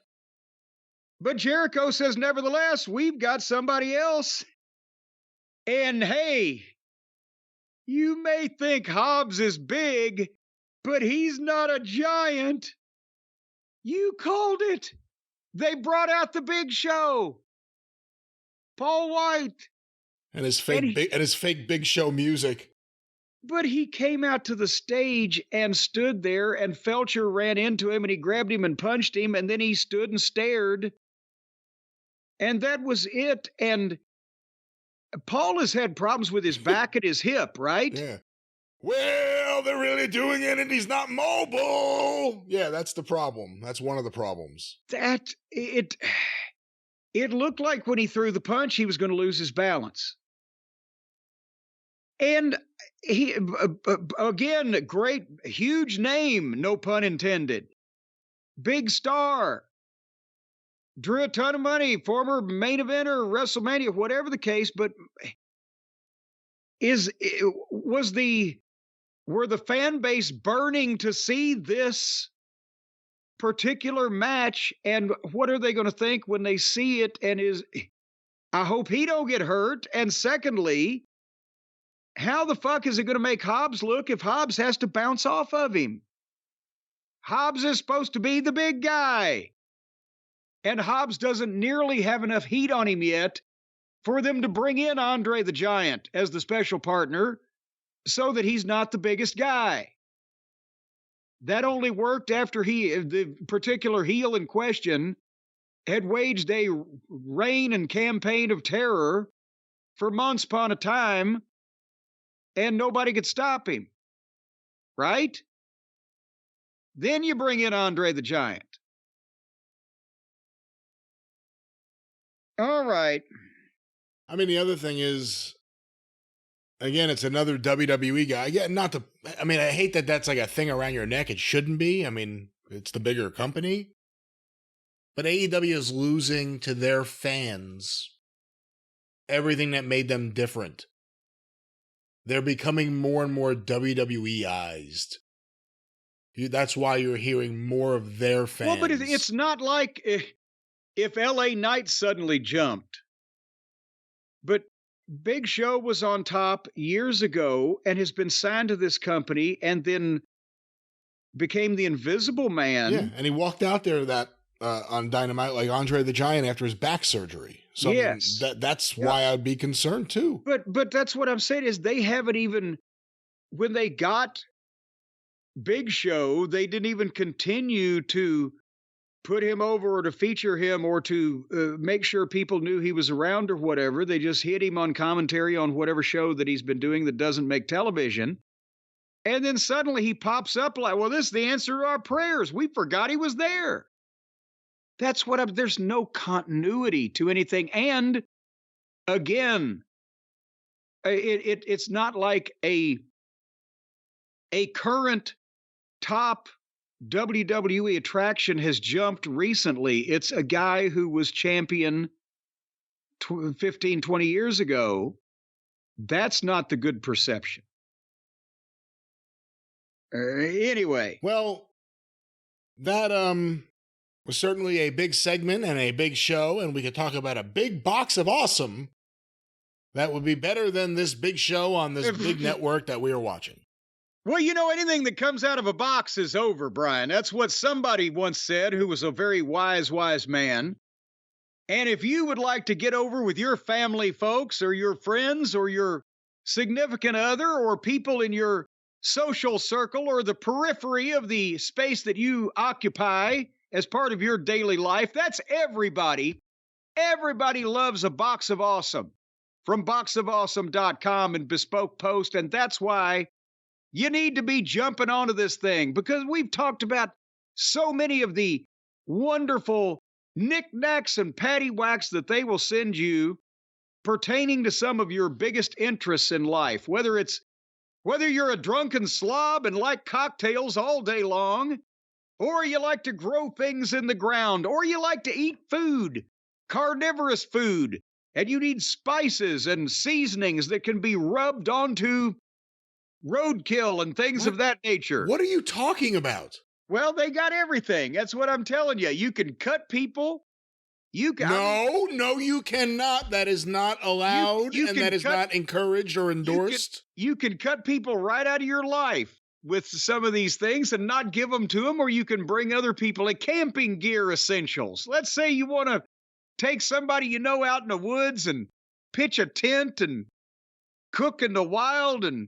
But Jericho says, nevertheless, we've got somebody else. And hey, you may think Hobbs is big, but he's not a giant. You called it. They brought out the Big Show. Paul White. And his fake Big Show music. But he came out to the stage and stood there, and Felcher ran into him, and he grabbed him and punched him, and then he stood and stared. And that was it. And Paul has had problems with his back and his hip, right? Yeah. Well, they're really doing it, and he's not mobile. Yeah, that's the problem. That's one of the problems. It looked like when he threw the punch, he was going to lose his balance. And he, again, great, huge name, no pun intended. Big star. Drew a ton of money, former main eventer, WrestleMania, whatever the case, but were the fan base burning to see this particular match, and what are they going to think when they see it? And I hope he don't get hurt. And secondly, how the fuck is it going to make Hobbs look if Hobbs has to bounce off of him? Hobbs is supposed to be the big guy. And Hobbs doesn't nearly have enough heat on him yet for them to bring in Andre the Giant as the special partner so that he's not the biggest guy. That only worked after the particular heel in question had waged a reign and campaign of terror for months upon a time, and nobody could stop him. Right? Then you bring in Andre the Giant. All right. I mean, the other thing is, again, it's another WWE guy. Yeah, I mean, I hate that that's like a thing around your neck. It shouldn't be. I mean, it's the bigger company. But AEW is losing to their fans everything that made them different. They're becoming more and more WWE-ized. That's why you're hearing more of their fans. Well, but it's not like if LA Knight suddenly jumped. But Big Show was on top years ago and has been signed to this company and then became the Invisible Man. Yeah, and he walked out there on Dynamite like Andre the Giant after his back surgery. So yes. I mean, that's why I'd be concerned too. But that's what I'm saying is they haven't even, when they got Big Show, they didn't even continue to put him over or to feature him or to make sure people knew he was around or whatever. They just hit him on commentary on whatever show that he's been doing that doesn't make television. And then suddenly he pops up like, well, this is the answer to our prayers. We forgot he was there. That's there's no continuity to anything. And again, it's not like a current top WWE attraction has jumped recently. It's a guy who was champion 15, 20 years ago. That's not the good perception. Anyway. Well, that was certainly a big segment and a big show, and we could talk about a big box of awesome that would be better than this big show on this big network that we are watching. Well, anything that comes out of a box is over, Brian. That's what somebody once said, who was a very wise man. And if you would like to get over with your family folks or your friends or your significant other or people in your social circle or the periphery of the space that you occupy as part of your daily life, that's everybody. Everybody loves a box of awesome from boxofawesome.com and Bespoke Post. And that's why you need to be jumping onto this thing, because we've talked about so many of the wonderful knickknacks and paddywhacks that they will send you pertaining to some of your biggest interests in life, whether you're a drunken slob and like cocktails all day long, or you like to grow things in the ground, or you like to eat food, carnivorous food, and you need spices and seasonings that can be rubbed onto roadkill and things of that nature. What are you talking about? Well, they got everything. That's what I'm telling you. You can cut people. No, you cannot. That is not allowed, and that is not encouraged or endorsed. You can cut people right out of your life with some of these things and not give them to them, or you can bring other people like camping gear essentials. Let's say you want to take somebody out in the woods and pitch a tent and cook in the wild and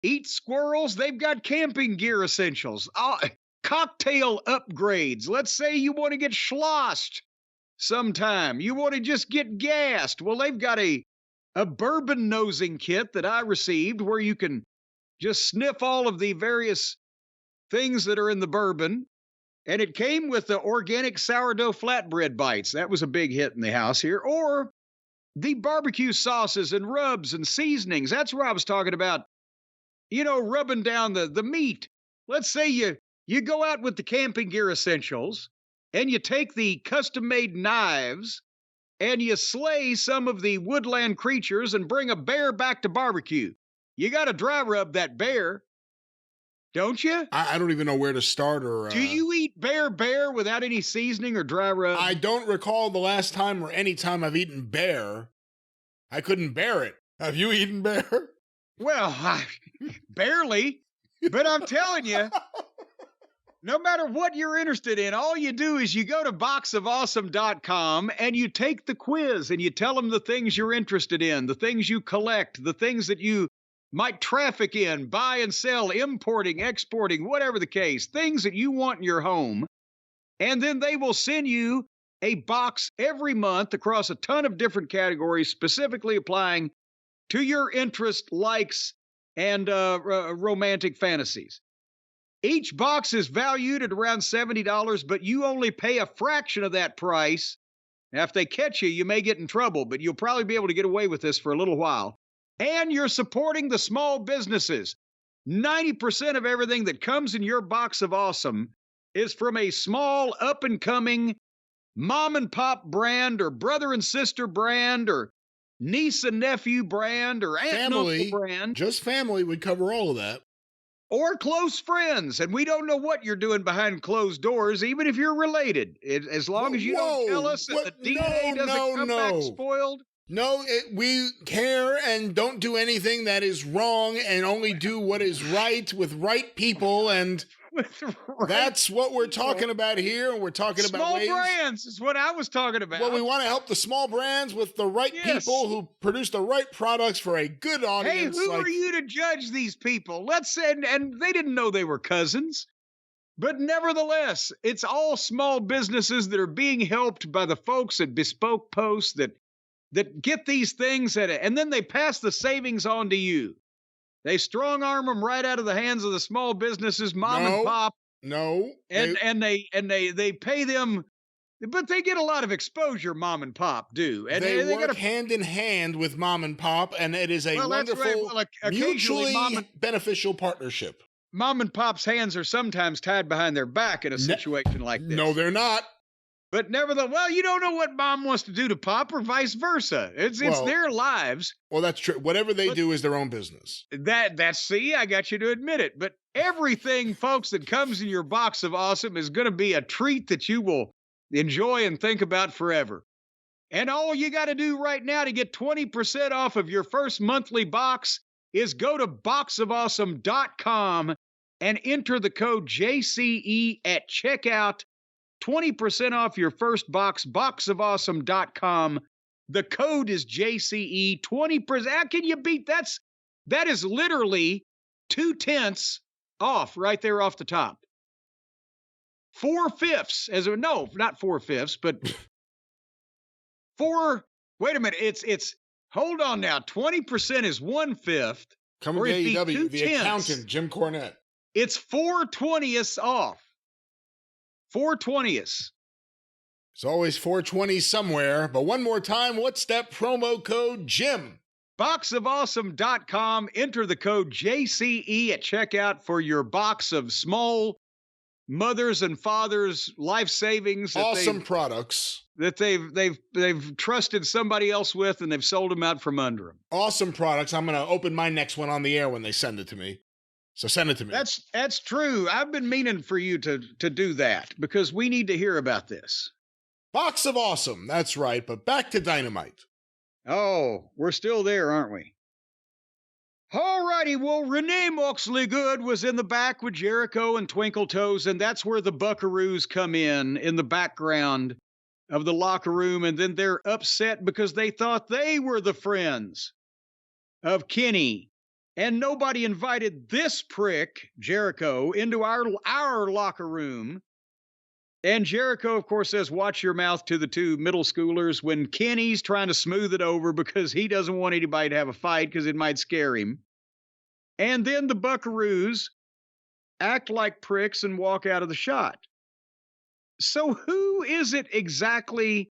eat squirrels. They've got camping gear essentials. Cocktail upgrades. Let's say you want to get schlossed sometime. You want to just get gassed. Well, they've got a bourbon nosing kit that I received where you can just sniff all of the various things that are in the bourbon. And it came with the organic sourdough flatbread bites. That was a big hit in the house here. Or the barbecue sauces and rubs and seasonings. That's where I was talking about, rubbing down the meat. Let's say you go out with the camping gear essentials and you take the custom-made knives and you slay some of the woodland creatures and bring a bear back to barbecue. You got to dry rub that bear, don't you? I don't even know where to start. Or do you eat bear without any seasoning or dry rub? I don't recall the last time or any time I've eaten bear. I couldn't bear it. Have you eaten bear? Well, barely, but I'm telling you, no matter what you're interested in, all you do is you go to boxofawesome.com and you take the quiz and you tell them the things you're interested in, the things you collect, the things that you might traffic in, buy and sell, importing, exporting, whatever the case, things that you want in your home. And then they will send you a box every month across a ton of different categories, specifically applying to your interest, likes, and romantic fantasies. Each box is valued at around $70, but you only pay a fraction of that price Now, if they catch you, you may get in trouble, but you'll probably be able to get away with this for a little while. And you're supporting the small businesses. 90% of everything that comes in your box of awesome is from a small, up-and-coming mom and pop brand or brother and sister brand or niece and nephew brand or aunt and uncle brand. Just family would cover all of that. Or close friends. And we don't know what you're doing behind closed doors, even if you're related. As long as you don't tell us that the DNA doesn't come back spoiled. No, we care and don't do anything that is wrong and only do what is right with right people. And that's what we're talking about here. We're talking about ways. Small brands is what I was talking about. Well, we want to help the small brands with the right people who produce the right products for a good audience. Hey, who are you to judge these people? Let's say, and they didn't know they were cousins. But nevertheless, it's all small businesses that are being helped by the folks at Bespoke Post that get these things and then they pass the savings on to you. They strong arm them right out of the hands of the small businesses, mom and pop. No. And they pay them, but they get a lot of exposure, mom and pop do. And they work hand in hand with mom and pop, and it is a wonderful, mutually beneficial partnership. Mom and pop's hands are sometimes tied behind their back in a situation like this. No, they're not. But nevertheless, well, you don't know what mom wants to do to pop or vice versa. It's their lives. Well, that's true. Whatever they do is their own business. See, I got you to admit it. But everything, folks, that comes in your box of awesome is going to be a treat that you will enjoy and think about forever. And all you got to do right now to get 20% off of your first monthly box is go to boxofawesome.com and enter the code JCE at checkout. 20% off your first box, boxofawesome.com. The code is JCE, 20%. How can you beat that? That is literally 2/10 off right there off the top. 4/5, no, not 4/5, but wait a minute, hold on now, 20% is 1/5. Coming to AEW, the accountant, Jim Cornette. It's 4/20 off. 4/20. It's always 420 somewhere, but one more time, what's that promo code, Jim? Boxofawesome.com. Enter the code JCE at checkout for your box of small mothers and fathers life savings. Awesome products that they've trusted somebody else with, and they've sold them out from under them. Awesome products. I'm going to open my next one on the air when they send it to me. So send it to me. That's true. I've been meaning for you to do that because we need to hear about this. Box of Awesome. That's right. But back to Dynamite. Oh, we're still there, aren't we? All righty. Well, Renee Moxley Good was in the back with Jericho and Twinkle Toes, and that's where the Buckaroos come in the background of the locker room, and then they're upset because they thought they were the friends of Kenny. And nobody invited this prick, Jericho, into our locker room. And Jericho, of course, says, watch your mouth to the two middle schoolers when Kenny's trying to smooth it over because he doesn't want anybody to have a fight because it might scare him. And then the Buckaroos act like pricks and walk out of the shot. So who is it exactly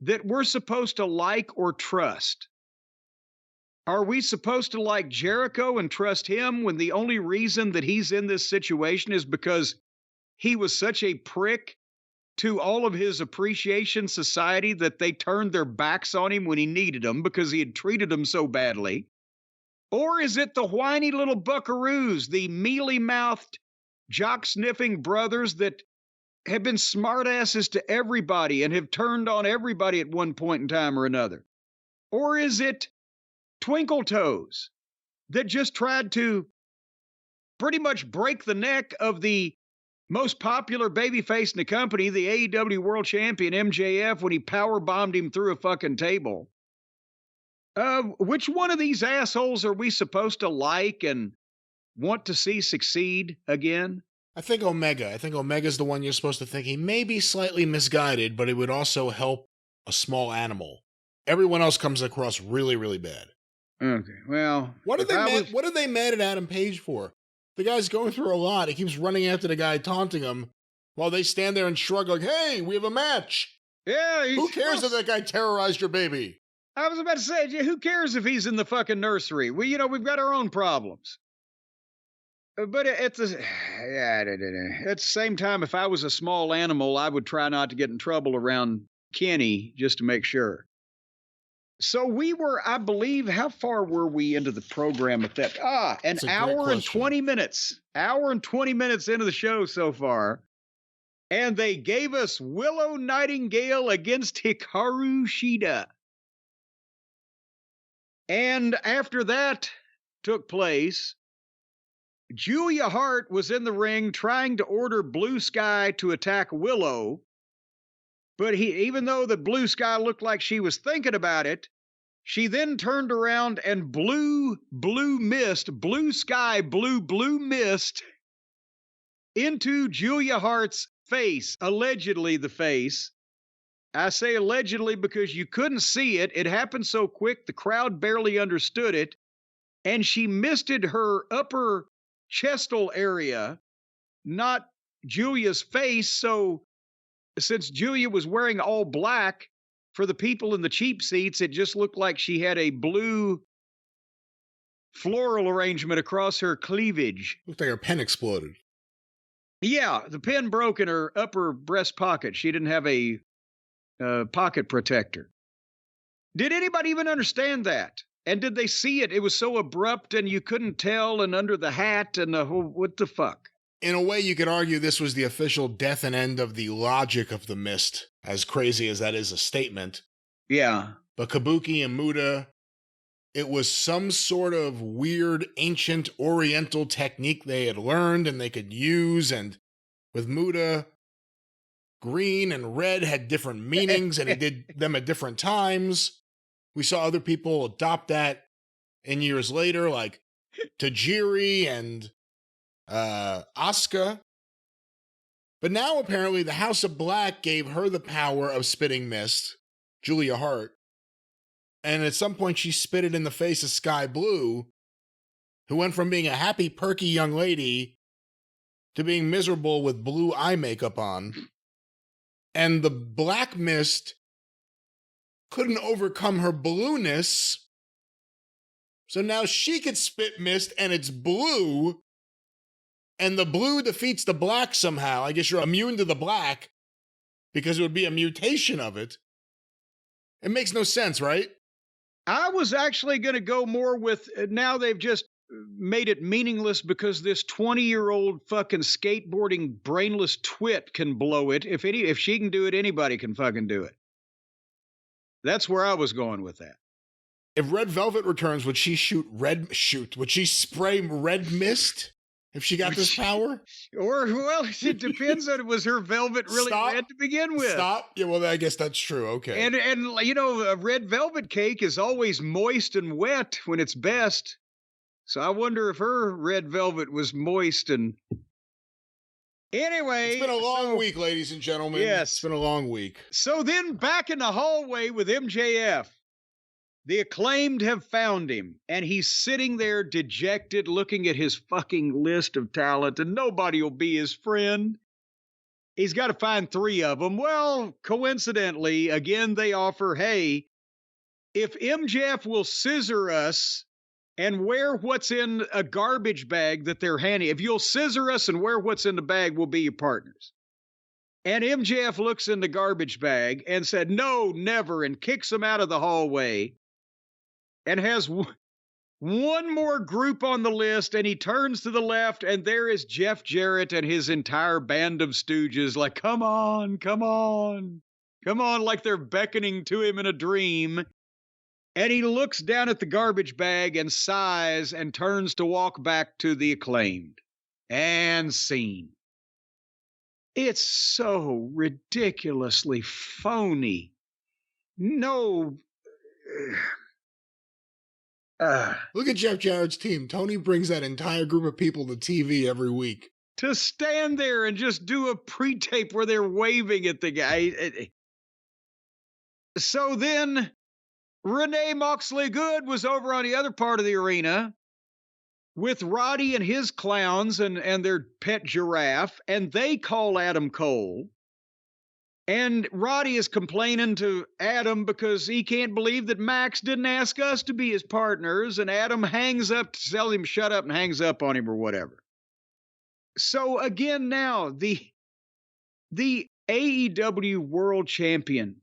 that we're supposed to like or trust? Are we supposed to like Jericho and trust him when the only reason that he's in this situation is because he was such a prick to all of his appreciation society that they turned their backs on him when he needed them because he had treated them so badly? Or is it the whiny little Buckaroos, the mealy-mouthed, jock-sniffing brothers that have been smartasses to everybody and have turned on everybody at one point in time or another? Or is it Twinkle Toes that just tried to pretty much break the neck of the most popular babyface in the company, the AEW World Champion MJF, when he power bombed him through a fucking table? Which one of these assholes are we supposed to like and want to see succeed again? I think Omega. I think Omega's the one you're supposed to think he may be slightly misguided, but it would also help a small animal. Everyone else comes across really, really bad. Okay, well, what are they mad at Adam Page for? The guy's going through a lot. He keeps running after the guy, taunting him, while they stand there and shrug like, hey, we have a match. Yeah. Who cares if that guy terrorized your baby? I was about to say, who cares if he's in the fucking nursery? We've got our own problems. But at the same time, if I was a small animal, I would try not to get in trouble around Kenny just to make sure. So we were, I believe, how far were we into the program at that? An hour and 20 minutes. Hour and 20 minutes into the show so far. And they gave us Willow Nightingale against Hikaru Shida. And after that took place, Julia Hart was in the ring trying to order Blue Sky to attack Willow. But even though the Blue Sky looked like she was thinking about it, she then turned around and blue mist into Julia Hart's face, allegedly the face. I say allegedly because you couldn't see it. It happened so quick, the crowd barely understood it. And she misted her upper chestal area, not Julia's face. So since Julia was wearing all black, for the people in the cheap seats, it just looked like she had a blue floral arrangement across her cleavage. Looked like her pen exploded. Yeah, the pen broke in her upper breast pocket. She didn't have a pocket protector. Did anybody even understand that? And did they see it? It was so abrupt and you couldn't tell, and under the hat and the whole, what the fuck? In a way, you could argue this was the official death and end of the logic of the mist, as crazy as that is a statement. Yeah. But Kabuki and Muda, it was some sort of weird ancient oriental technique they had learned and they could use. And with Muda, green and red had different meanings and he did them at different times. We saw other people adopt that in years later, like Tajiri and Asuka. But now apparently the House of Black gave her the power of spitting mist, Julia Hart. And at some point she spit it in the face of Sky Blue, who went from being a happy, perky young lady to being miserable with blue eye makeup on. And the black mist couldn't overcome her blueness. So now she could spit mist and it's blue. And the blue defeats the black somehow. I guess you're immune to the black because it would be a mutation of it. It makes no sense, right? I was actually going to go more with, now they've just made it meaningless because this 20-year-old fucking skateboarding brainless twit can blow it. If she can do it, anybody can fucking do it. That's where I was going with that. If Red Velvet returns, would she would she spray red mist? If she got this power? Or, well, it depends on, was her velvet really red to begin with? Stop. Yeah, well, I guess that's true. Okay. And you know, a red velvet cake is always moist and wet when it's best. So I wonder if her red velvet was moist and... Anyway... It's been a long week, ladies and gentlemen. Yes. It's been a long week. So then back in the hallway with MJF, the Acclaimed have found him, and he's sitting there dejected, looking at his fucking list of talent, and nobody will be his friend. He's got to find 3 of them. Well, coincidentally, again, they offer, hey, if MJF will scissor us and wear what's in a garbage bag that they're handing, if you'll scissor us and wear what's in the bag, we'll be your partners. And MJF looks in the garbage bag and said, no, never, and kicks him out of the hallway. And has one more group on the list, and he turns to the left, and there is Jeff Jarrett and his entire band of stooges, like, come on, like they're beckoning to him in a dream. And he looks down at the garbage bag and sighs and turns to walk back to the Acclaimed. And scene. It's so ridiculously phony. No... Look at Jeff Jarrett's team. Tony brings that entire group of people to TV every week. To stand there and just do a pre-tape where they're waving at the guy. So then, Renee Moxley Good was over on the other part of the arena with Roddy and his clowns and their pet giraffe, and they call Adam Cole. And Roddy is complaining to Adam because he can't believe that Max didn't ask us to be his partners. And Adam hangs up, tells him shut up and hangs up on him or whatever. So again, now the AEW World Champion,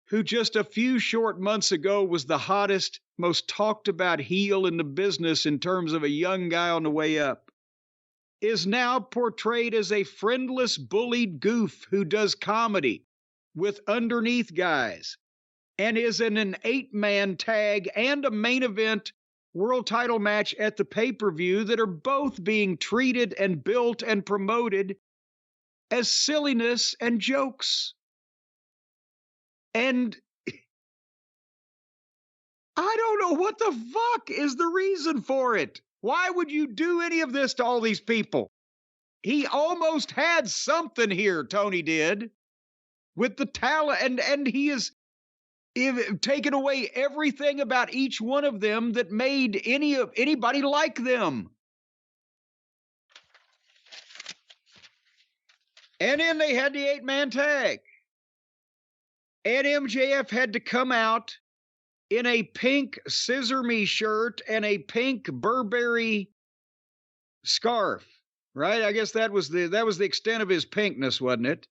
who just a few short months ago was the hottest, most talked about heel in the business in terms of a young guy on the way up, is now portrayed as a friendless, bullied goof who does comedy with underneath guys and is in an 8-man tag and a main event world title match at the pay-per-view that are both being treated and built and promoted as silliness and jokes. And I don't know what the fuck is the reason for it. Why would you do any of this to all these people? He almost had something here, Tony did, with the talent, and he has taken away everything about each one of them that made anybody like them. And then they had the 8-man tag. And MJF had to come out in a pink Scissor Me shirt and a pink Burberry scarf, right? I guess that was the extent of his pinkness, wasn't it?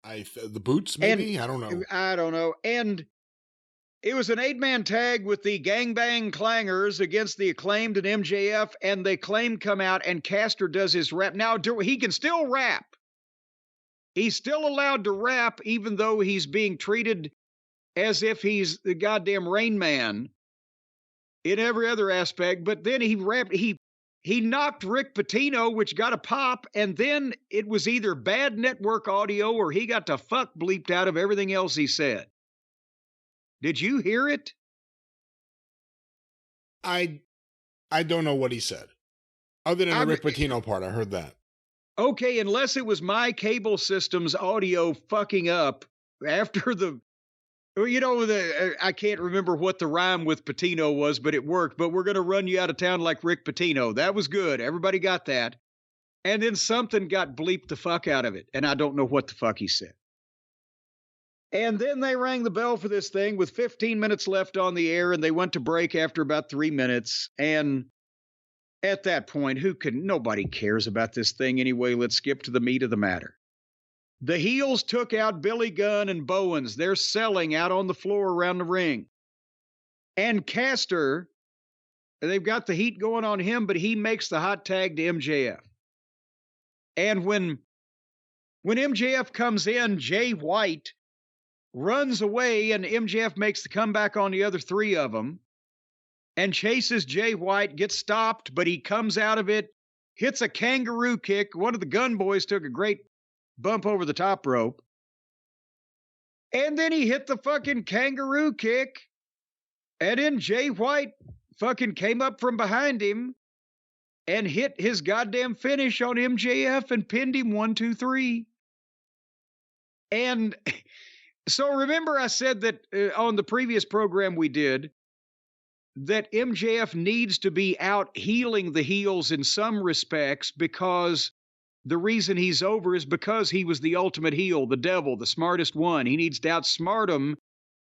The boots, maybe? I don't know. I don't know. And it was an 8-man tag with the Gangbang Clangers against the Acclaimed and MJF, and the Acclaimed come out, and Caster does his rap. Now, he can still rap. He's still allowed to rap, even though he's being treated as if he's the goddamn Rain Man in every other aspect. But then he knocked Rick Pitino, which got a pop, and then it was either bad network audio or he got the fuck bleeped out of everything else he said. Did you hear it? I don't know what he said. Other than the Rick Pitino part, I heard that. Okay, unless it was my cable system's audio fucking up after I can't remember what the rhyme with Pitino was, but it worked. But we're going to run you out of town like Rick Pitino. That was good. Everybody got that. And then something got bleeped the fuck out of it. And I don't know what the fuck he said. And then they rang the bell for this thing with 15 minutes left on the air, and they went to break after about 3 minutes. And at that point, nobody cares about this thing anyway. Let's skip to the meat of the matter. The heels took out Billy Gunn and Bowens. They're selling out on the floor around the ring. And Caster, they've got the heat going on him, but he makes the hot tag to MJF. And when MJF comes in, Jay White runs away, and MJF makes the comeback on the other 3 of them and chases Jay White, gets stopped, but he comes out of it, hits a kangaroo kick. One of the Gun Boys took a great bump over the top rope. And then he hit the fucking kangaroo kick. And then Jay White fucking came up from behind him and hit his goddamn finish on MJF and pinned him 1, 2, 3. And so remember I said that on the previous program we did that MJF needs to be out healing the heels in some respects, because the reason he's over is because he was the ultimate heel, the devil, the smartest one. He needs to outsmart them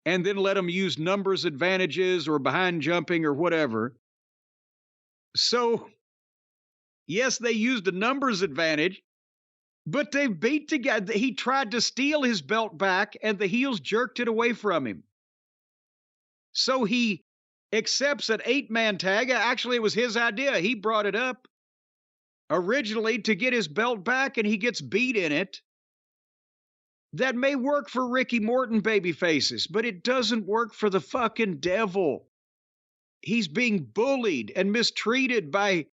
and then let them use numbers advantages or behind jumping or whatever. So, yes, they used a numbers advantage, but they beat together. He tried to steal his belt back, and the heels jerked it away from him. So he accepts an 8-man tag. Actually, it was his idea. He brought it up originally to get his belt back, and he gets beat in it. That may work for Ricky Morton baby faces, but it doesn't work for the fucking devil. He's being bullied and mistreated by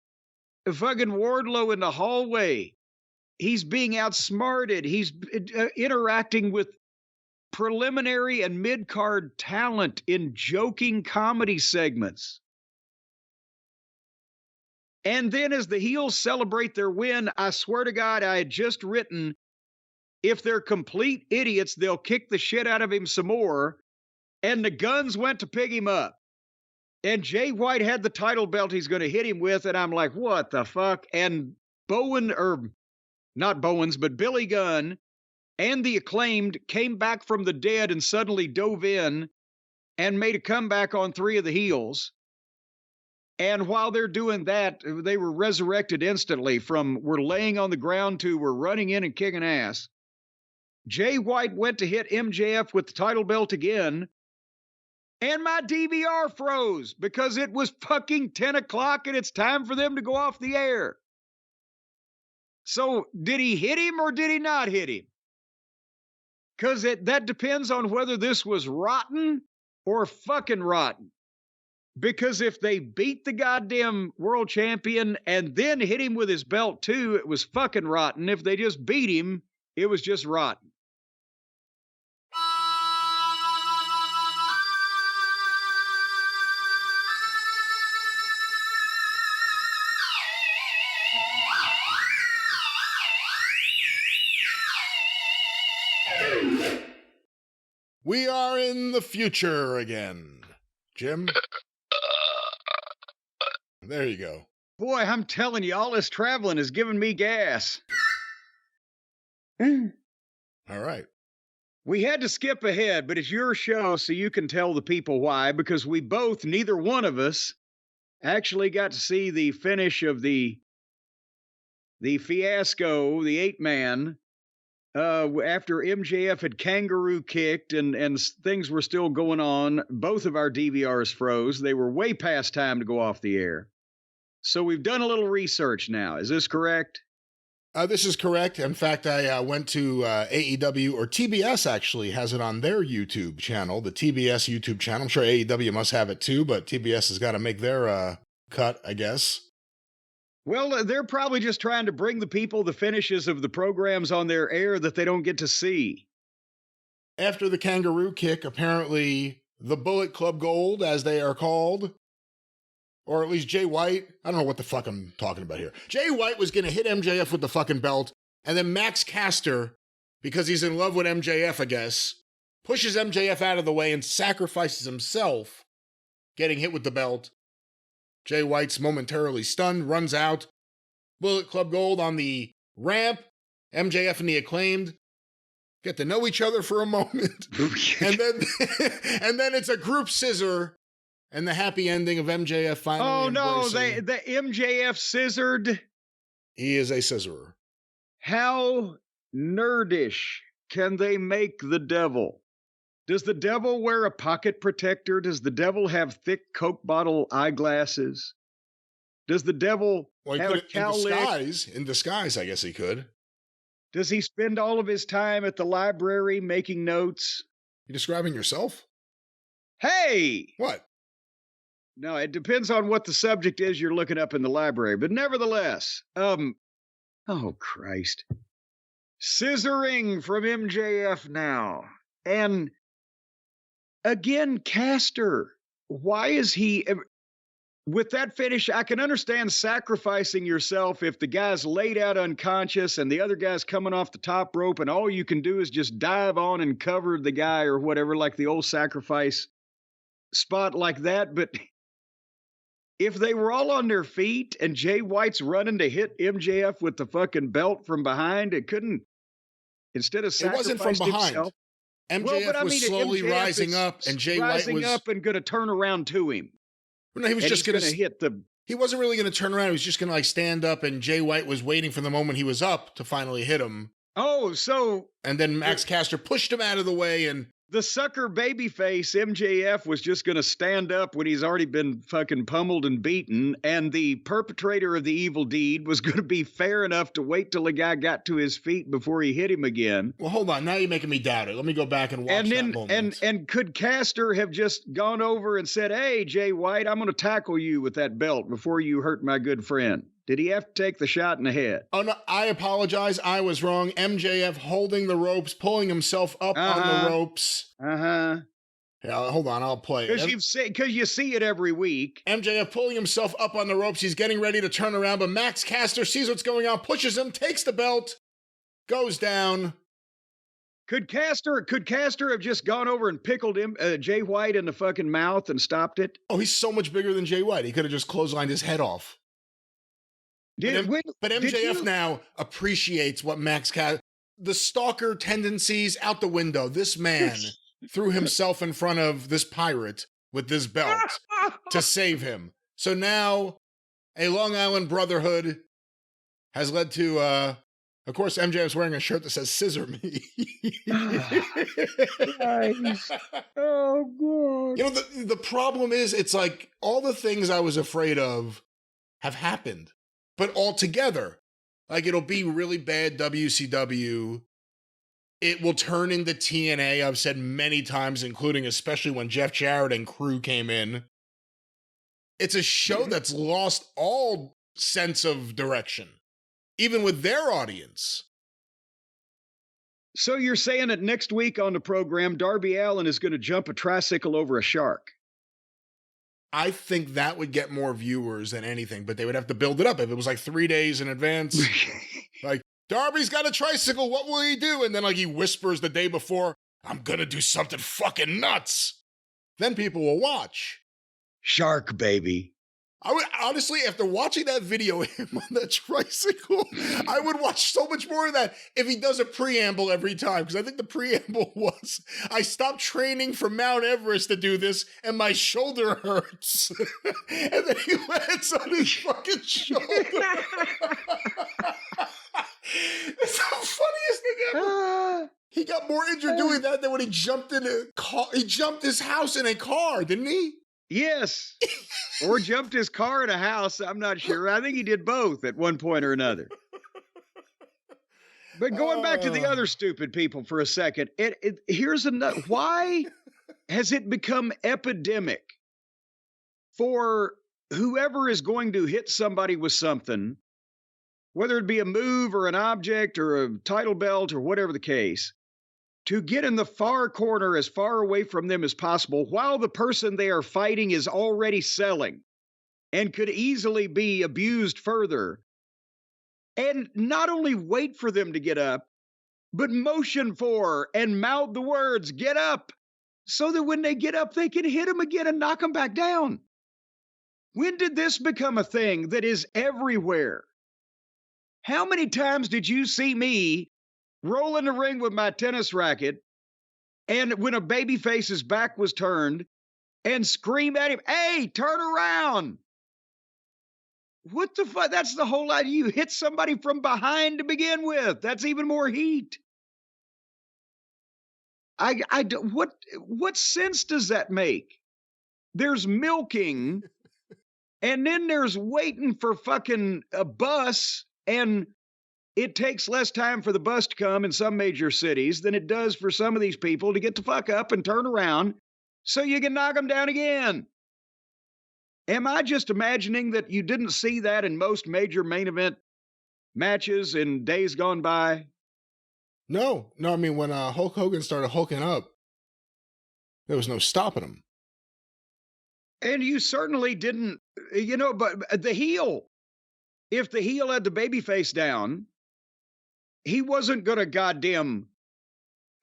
fucking Wardlow in the hallway. He's being outsmarted. He's interacting with preliminary and mid-card talent in joking comedy segments. And then as the heels celebrate their win, I swear to God, I had just written, if they're complete idiots, they'll kick the shit out of him some more. And the Guns went to pick him up. And Jay White had the title belt he's going to hit him with, and I'm like, what the fuck? And not Bowens, but Billy Gunn and the Acclaimed came back from the dead and suddenly dove in and made a comeback on 3 of the heels. And while they're doing that, they were resurrected instantly from we're laying on the ground to we're running in and kicking ass. Jay White went to hit MJF with the title belt again, and my DVR froze because it was fucking 10 o'clock and it's time for them to go off the air. So did he hit him or did he not hit him? Because that depends on whether this was rotten or fucking rotten. Because if they beat the goddamn world champion and then hit him with his belt too, it was fucking rotten. If they just beat him, it was just rotten. We are in the future again. Jim? There you go. Boy, I'm telling you, all this traveling is giving me gas. All right. We had to skip ahead, but it's your show, so you can tell the people why, because we both, neither one of us, actually got to see the finish of the fiasco, the 8-man, after MJF had kangaroo kicked and things were still going on. Both of our DVRs froze. They were way past time to go off the air. So we've done a little research now. Is this correct? This is correct. In fact, I went to AEW, or TBS actually has it on their YouTube channel, the TBS YouTube channel. I'm sure AEW must have it too, but TBS has got to make their cut, I guess. Well, they're probably just trying to bring the people the finishes of the programs on their air that they don't get to see. After the kangaroo kick, apparently the Bullet Club Gold, as they are called, or at least Jay White, I don't know what the fuck I'm talking about here. Jay White was going to hit MJF with the fucking belt, and then Max Caster, because he's in love with MJF, I guess, pushes MJF out of the way and sacrifices himself, getting hit with the belt. Jay White's momentarily stunned, runs out. Bullet Club Gold on the ramp. MJF and the Acclaimed get to know each other for a moment. and then it's a group scissor and the happy ending of MJF finally embracing. The MJF scissored. He is a scissorer. How nerdish can they make the devil? Does the devil wear a pocket protector? Does the devil have thick Coke bottle eyeglasses? Does the devil have a cowlick? In disguise, I guess he could. Does he spend all of his time at the library making notes? You describing yourself? Hey! What? No, it depends on what the subject is you're looking up in the library. But nevertheless, oh, Christ. Scissoring from MJF now. And again, Caster, why is he, with that finish, I can understand sacrificing yourself if the guy's laid out unconscious and the other guy's coming off the top rope and all you can do is just dive on and cover the guy or whatever, like the old sacrifice spot like that. But if they were all on their feet and Jay White's running to hit MJF with the fucking belt from behind, it couldn't, instead of sacrificing it wasn't from behind. himself, MJF was slowly rising up, and Jay White was rising up and going to turn around to him. No, he was just going to hit the. He wasn't really going to turn around. He was just going to like stand up, and Jay White was waiting for the moment he was up to finally hit him. Oh, so. And then Max Caster pushed him out of the way, and the sucker babyface MJF was just going to stand up when he's already been fucking pummeled and beaten, and the perpetrator of the evil deed was going to be fair enough to wait till the guy got to his feet before he hit him again. Well, hold on. Now you're making me doubt it. Let me go back and watch that moment. And could Caster have just gone over and said, "Hey, Jay White, I'm going to tackle you with that belt before you hurt my good friend"? Did he have to take the shot in the head? Oh, no, I apologize. I was wrong. MJF holding the ropes, pulling himself up on the ropes. Yeah, hold on. I'll play it. Because you see it every week. MJF pulling himself up on the ropes. He's getting ready to turn around, but Max Caster sees what's going on, pushes him, takes the belt, goes down. Could Caster have just gone over and pickled him, Jay White in the fucking mouth and stopped it? Oh, he's so much bigger than Jay White. He could have just clotheslined his head off. But MJF now appreciates what Max the stalker tendencies out the window. This man threw himself in front of this pirate with this belt to save him. So now a Long Island Brotherhood has led to, of course, MJF's wearing a shirt that says "Scissor Me." Nice. Oh, God. You know, the problem is, it's like all the things I was afraid of have happened, but all together. Like, it'll be really bad WCW. It will turn into TNA, I've said many times, including especially when Jeff Jarrett and crew came in. It's a show that's lost all sense of direction, even with their audience. So you're saying that next week on the program, Darby Allin is going to jump a tricycle over a shark? I think that would get more viewers than anything, but they would have to build it up. If it was like 3 days in advance, like, Darby's got a tricycle, what will he do? And then like he whispers the day before, I'm going to do something fucking nuts. Then people will watch. Shark baby. I would honestly, after watching that video of him on that tricycle, I would watch so much more of that if he does a preamble every time. Because I think the preamble was, I stopped training for Mount Everest to do this, and my shoulder hurts. And then he lands on his fucking shoulder. It's the funniest thing ever. He got more injured doing that than when he jumped in a car. He jumped his house in a car, didn't he? Yes. Or jumped his car in a house. I'm not sure. I think he did both at one point or another. But going back to the other stupid people for a second, here's another. Why has it become epidemic for whoever is going to hit somebody with something, whether it be a move or an object or a title belt or whatever the case, to get in the far corner as far away from them as possible while the person they are fighting is already selling and could easily be abused further, and not only wait for them to get up, but motion for and mouth the words, get up, so that when they get up, they can hit them again and knock them back down. When did this become a thing that is everywhere? How many times did you see me roll in the ring with my tennis racket, and when a babyface's back was turned, and scream at him, hey, turn around? What the fuck? That's the whole idea. You hit somebody from behind to begin with. That's even more heat. What sense does that make? There's milking, and then there's waiting for fucking a bus, and it takes less time for the bus to come in some major cities than it does for some of these people to get the fuck up and turn around so you can knock them down again. Am I just imagining that you didn't see that in most major main event matches in days gone by? No, I mean, when Hulk Hogan started hulking up, there was no stopping him. And you certainly didn't, but the heel, if the heel had the baby face down, he wasn't going to goddamn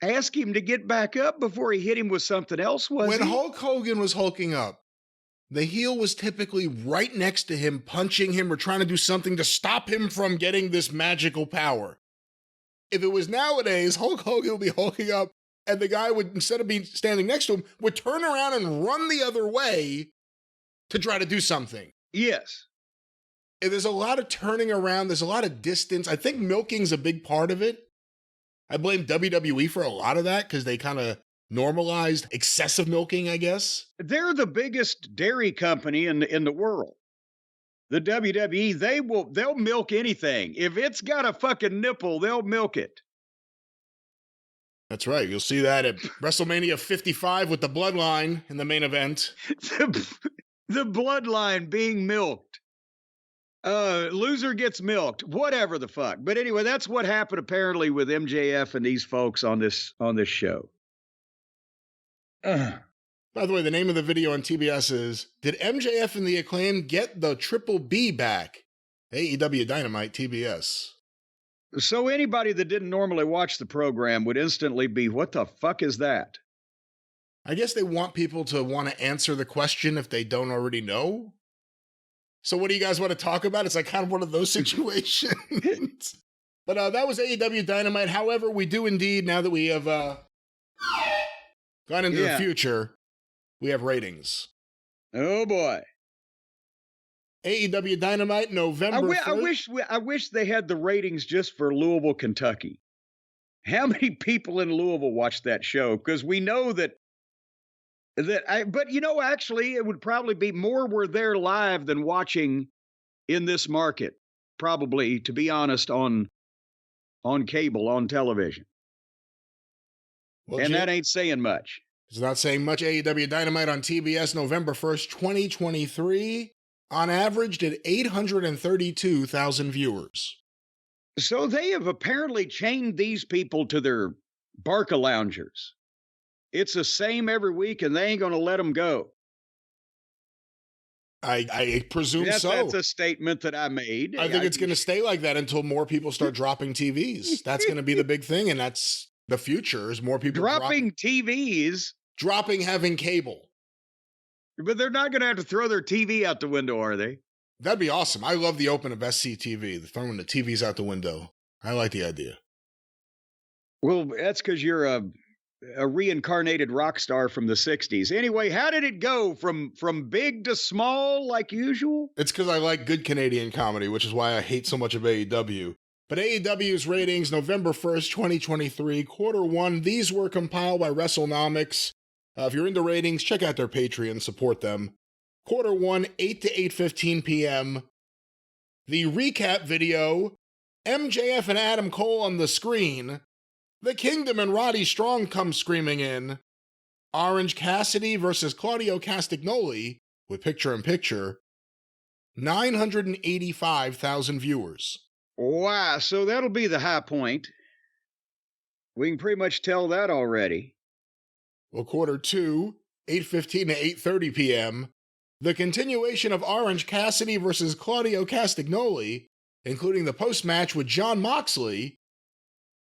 ask him to get back up before he hit him with something else, was he? When Hulk Hogan was hulking up, the heel was typically right next to him, punching him or trying to do something to stop him from getting this magical power. If it was nowadays, Hulk Hogan would be hulking up, and the guy would, instead of being standing next to him, would turn around and run the other way to try to do something. Yes. There's a lot of turning around. There's a lot of distance. I think milking's a big part of it. I blame WWE for a lot of that because they kind of normalized excessive milking, I guess. They're the biggest dairy company in the world. The WWE, they'll milk anything. If it's got a fucking nipple, they'll milk it. That's right. You'll see that at WrestleMania 55 with the Bloodline in the main event. The Bloodline being milked. Loser gets milked, whatever the fuck. But anyway, that's what happened apparently with MJF and these folks on this show. By the way, the name of the video on TBS is, did MJF and the Acclaim get the Triple B back? AEW Dynamite TBS. So anybody that didn't normally watch the program would instantly be, what the fuck is that? I guess they want people to want to answer the question if they don't already know. So what do you guys want to talk about? It's like kind of one of those situations. But that was AEW Dynamite. However, we do indeed, now that we have gone into the future, we have ratings. Oh, boy. AEW Dynamite, November 1st. I wish they had the ratings just for Louisville, Kentucky. How many people in Louisville watched that show? Because we know but actually, it would probably be more were there live than watching in this market, probably, to be honest, on cable, on television. Well, and that ain't saying much. It's not saying much. AEW Dynamite on TBS, November 1st, 2023, on average did 832,000 viewers. So they have apparently chained these people to their Barca loungers. It's the same every week, and they ain't going to let them go. I presume so. That's a statement that I made. I think it's going to stay like that until more people start dropping TVs. That's going to be the big thing, and that's the future, is more people dropping TVs. Dropping having cable. But they're not going to have to throw their TV out the window, are they? That'd be awesome. I love the open of SCTV, throwing the TVs out the window. I like the idea. Well, that's because you're a reincarnated rock star from the 60s. Anyway, how did it go from big to small like usual? It's because I like good Canadian comedy, which is why I hate so much of AEW. But AEW's ratings, November 1st, 2023, quarter one. These were compiled by WrestleNomics. If you're into ratings, check out their Patreon, support them. Quarter one, 8 to 8:15 p.m. The recap video, MJF and Adam Cole on the screen. The Kingdom and Roddy Strong come screaming in. Orange Cassidy versus Claudio Castagnoli with picture-in-picture. 985,000 viewers. Wow, so that'll be the high point. We can pretty much tell that already. Well, quarter two, 8:15 to 8:30 p.m., the continuation of Orange Cassidy versus Claudio Castagnoli, including the post-match with Jon Moxley,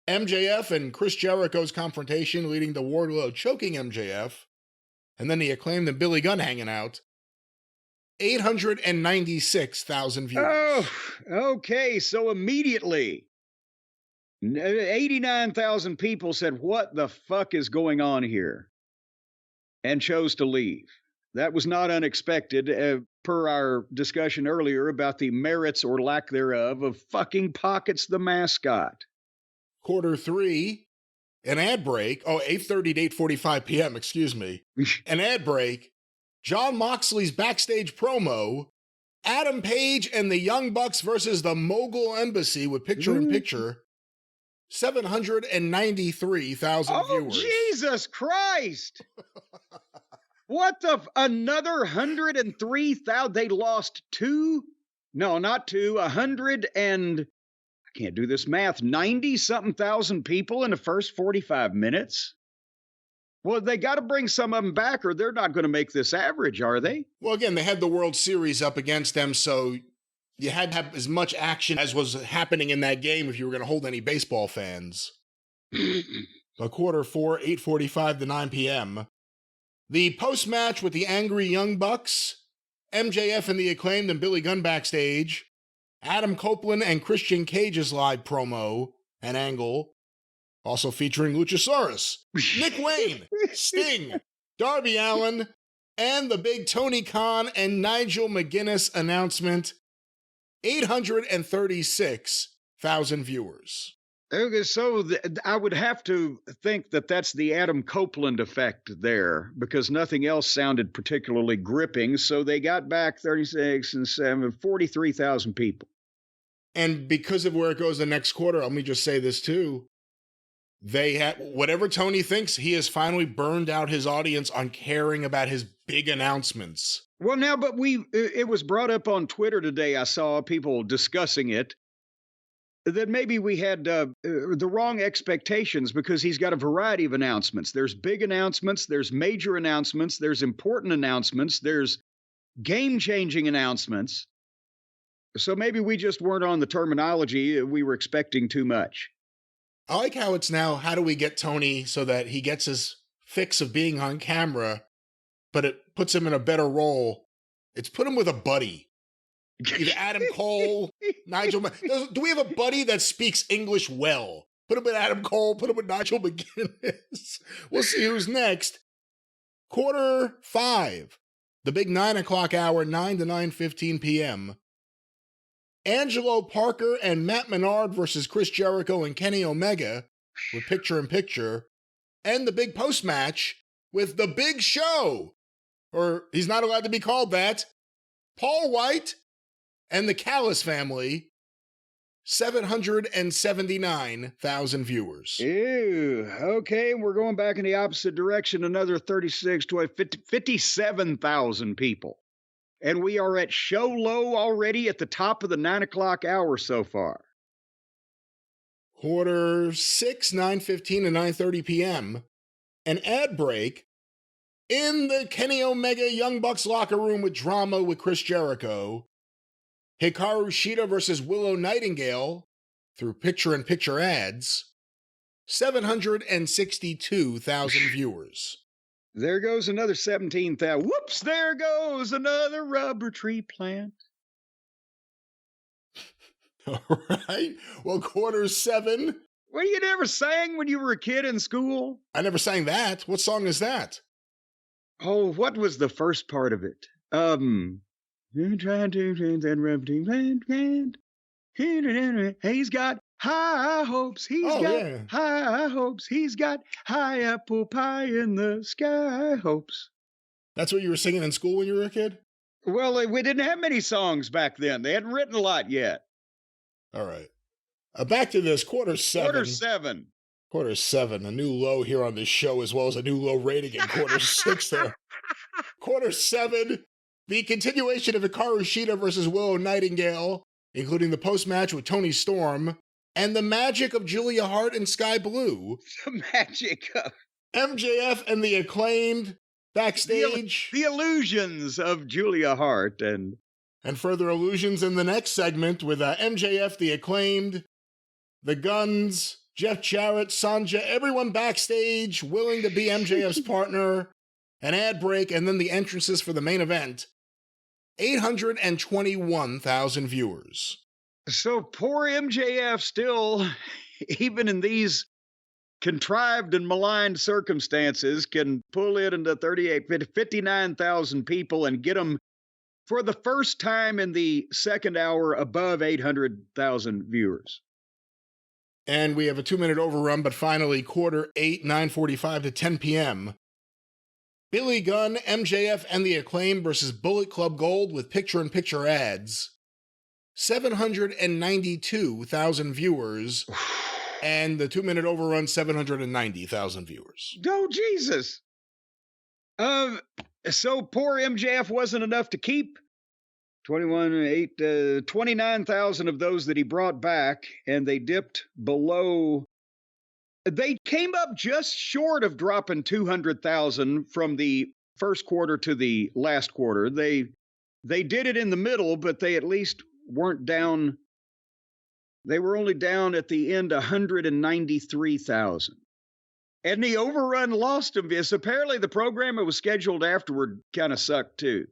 MJF and Chris Jericho's confrontation leading to Wardlow choking MJF, and then the Acclaimed and Billy Gunn hanging out. 896,000 viewers. Oh, okay, so immediately, 89,000 people said, what the fuck is going on here? And chose to leave. That was not unexpected, per our discussion earlier about the merits or lack thereof of fucking Pockets the mascot. Quarter three, an ad break. 8:30 to 8:45 p.m., excuse me. An ad break. Jon Moxley's backstage promo. Adam Page and the Young Bucks versus the Mogul Embassy with picture-in-picture. 793,000 viewers. Jesus Christ! What another 103,000? They lost 100 and, I can't do this math, 90-something thousand people in the first 45 minutes? Well, they got to bring some of them back or they're not going to make this average, are they? Well, again, they had the World Series up against them, so you had to have as much action as was happening in that game if you were going to hold any baseball fans. But quarter four, 8:45 to 9 p.m., the post-match with the angry Young Bucks, MJF and the Acclaimed and Billy Gunn backstage, Adam Copeland and Christian Cage's live promo and angle, also featuring Luchasaurus, Nick Wayne, Sting, Darby Allin, and the big Tony Khan and Nigel McGuinness announcement. 836,000 viewers. Okay, so I would have to think that that's the Adam Copeland effect there, because nothing else sounded particularly gripping. So they got back 36 and 7, 43,000 people. And because of where it goes the next quarter, let me just say this too. They had, whatever Tony thinks, he has finally burned out his audience on caring about his big announcements. Well, now, but it was brought up on Twitter today. I saw people discussing it. That maybe we had the wrong expectations because he's got a variety of announcements. There's big announcements, there's major announcements, there's important announcements, there's game-changing announcements. So maybe we just weren't on the terminology. We were expecting too much. I like how it's now, how do we get Tony so that he gets his fix of being on camera, but it puts him in a better role. It's put him with a buddy. Either Adam Cole, Nigel. Do we have a buddy that speaks English well? Put him with Adam Cole. Put him with Nigel McGuinness. We'll see who's next. Quarter 5, the big 9 o'clock hour, 9 to 9:15 p.m. Angelo Parker and Matt Menard versus Chris Jericho and Kenny Omega with picture-in-picture. And the big post-match with The Big Show, or he's not allowed to be called that, Paul White and the Callis family, 779,000 viewers. Ew, okay, we're going back in the opposite direction, another 36, 57,000 people. And we are at show low already at the top of the 9 o'clock hour so far. Quarter 6, 9:15 to 9:30 p.m. An ad break in the Kenny Omega Young Bucks locker room with drama with Chris Jericho. Hikaru Shida versus Willow Nightingale through picture-in-picture ads. 762,000 viewers. There goes another 17,000. Whoops, there goes another rubber tree plant. All right. Well, quarter 7. Well, you never sang when you were a kid in school? I never sang that. What song is that? Oh, what was the first part of it? He's got high hopes. He's got high hopes. He's got high apple pie in the sky hopes. That's what you were singing in school when you were a kid? Well, we didn't have many songs back then. They hadn't written a lot yet. All right. Back to this, quarter 7. Quarter 7. A new low here on this show, as well as a new low rating in quarter 6 there. Quarter 7, the continuation of Hikaru Shida versus Willow Nightingale, including the post-match with Tony Storm, and the magic of Julia Hart and Sky Blue. The magic of MJF and the Acclaimed backstage. The illusions of Julia Hart and further illusions in the next segment with MJF, the Acclaimed, the Guns, Jeff Jarrett, Sanja, everyone backstage willing to be MJF's partner, an ad break, and then the entrances for the main event. 821,000 viewers. So poor MJF still, even in these contrived and maligned circumstances, can pull it into 59,000 people and get them for the first time in the second hour above 800,000 viewers. And we have a 2-minute overrun, but finally, quarter 8, 9:45 to 10 p.m. Billy Gunn, MJF, and the Acclaim versus Bullet Club Gold with picture-in-picture ads. 792,000 viewers. And the 2-minute overrun, 790,000 viewers. Oh, Jesus. So poor MJF wasn't enough to keep 29,000 of those that he brought back, and they dipped below. They came up just short of dropping 200,000 from the first quarter to the last quarter. They did it in the middle, but they at least weren't down. They were only down at the end 193,000. And the overrun lost him. Yes, apparently the program that was scheduled afterward kind of sucked too.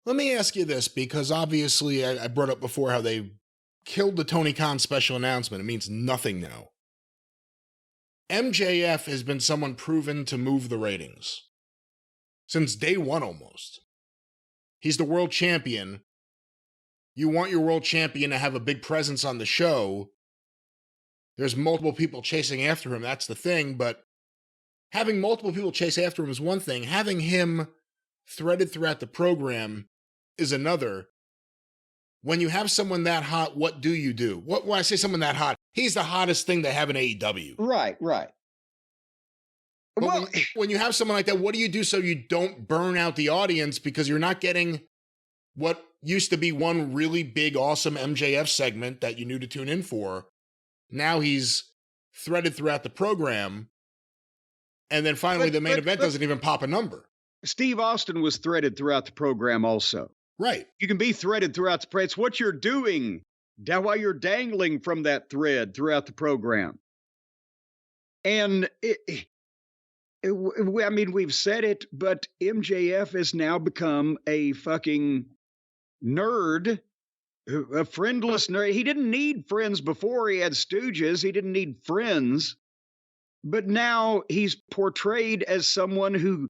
Let me ask you this, because obviously I brought up before how they killed the Tony Khan special announcement. It means nothing now. MJF has been someone proven to move the ratings. Since day one almost. He's the world champion. You want your world champion to have a big presence on the show. There's multiple people chasing after him, that's the thing, but having multiple people chase after him is one thing. Having him threaded throughout the program is another. When you have someone that hot, what do you do? When I say someone that hot, he's the hottest thing they have in AEW. Right. But Well, when you have someone like that, what do you do so you don't burn out the audience because you're not getting what used to be one really big, awesome MJF segment that you knew to tune in for? Now he's threaded throughout the program, and then finally the main event doesn't even pop a number. Steve Austin was threaded throughout the program also. Right. You can be threaded throughout the program. It's what you're doing while you're dangling from that thread throughout the program. And I mean, we've said it, but MJF has now become a fucking nerd, a friendless nerd. He didn't need friends before. He had stooges. He didn't need friends. But now he's portrayed as someone who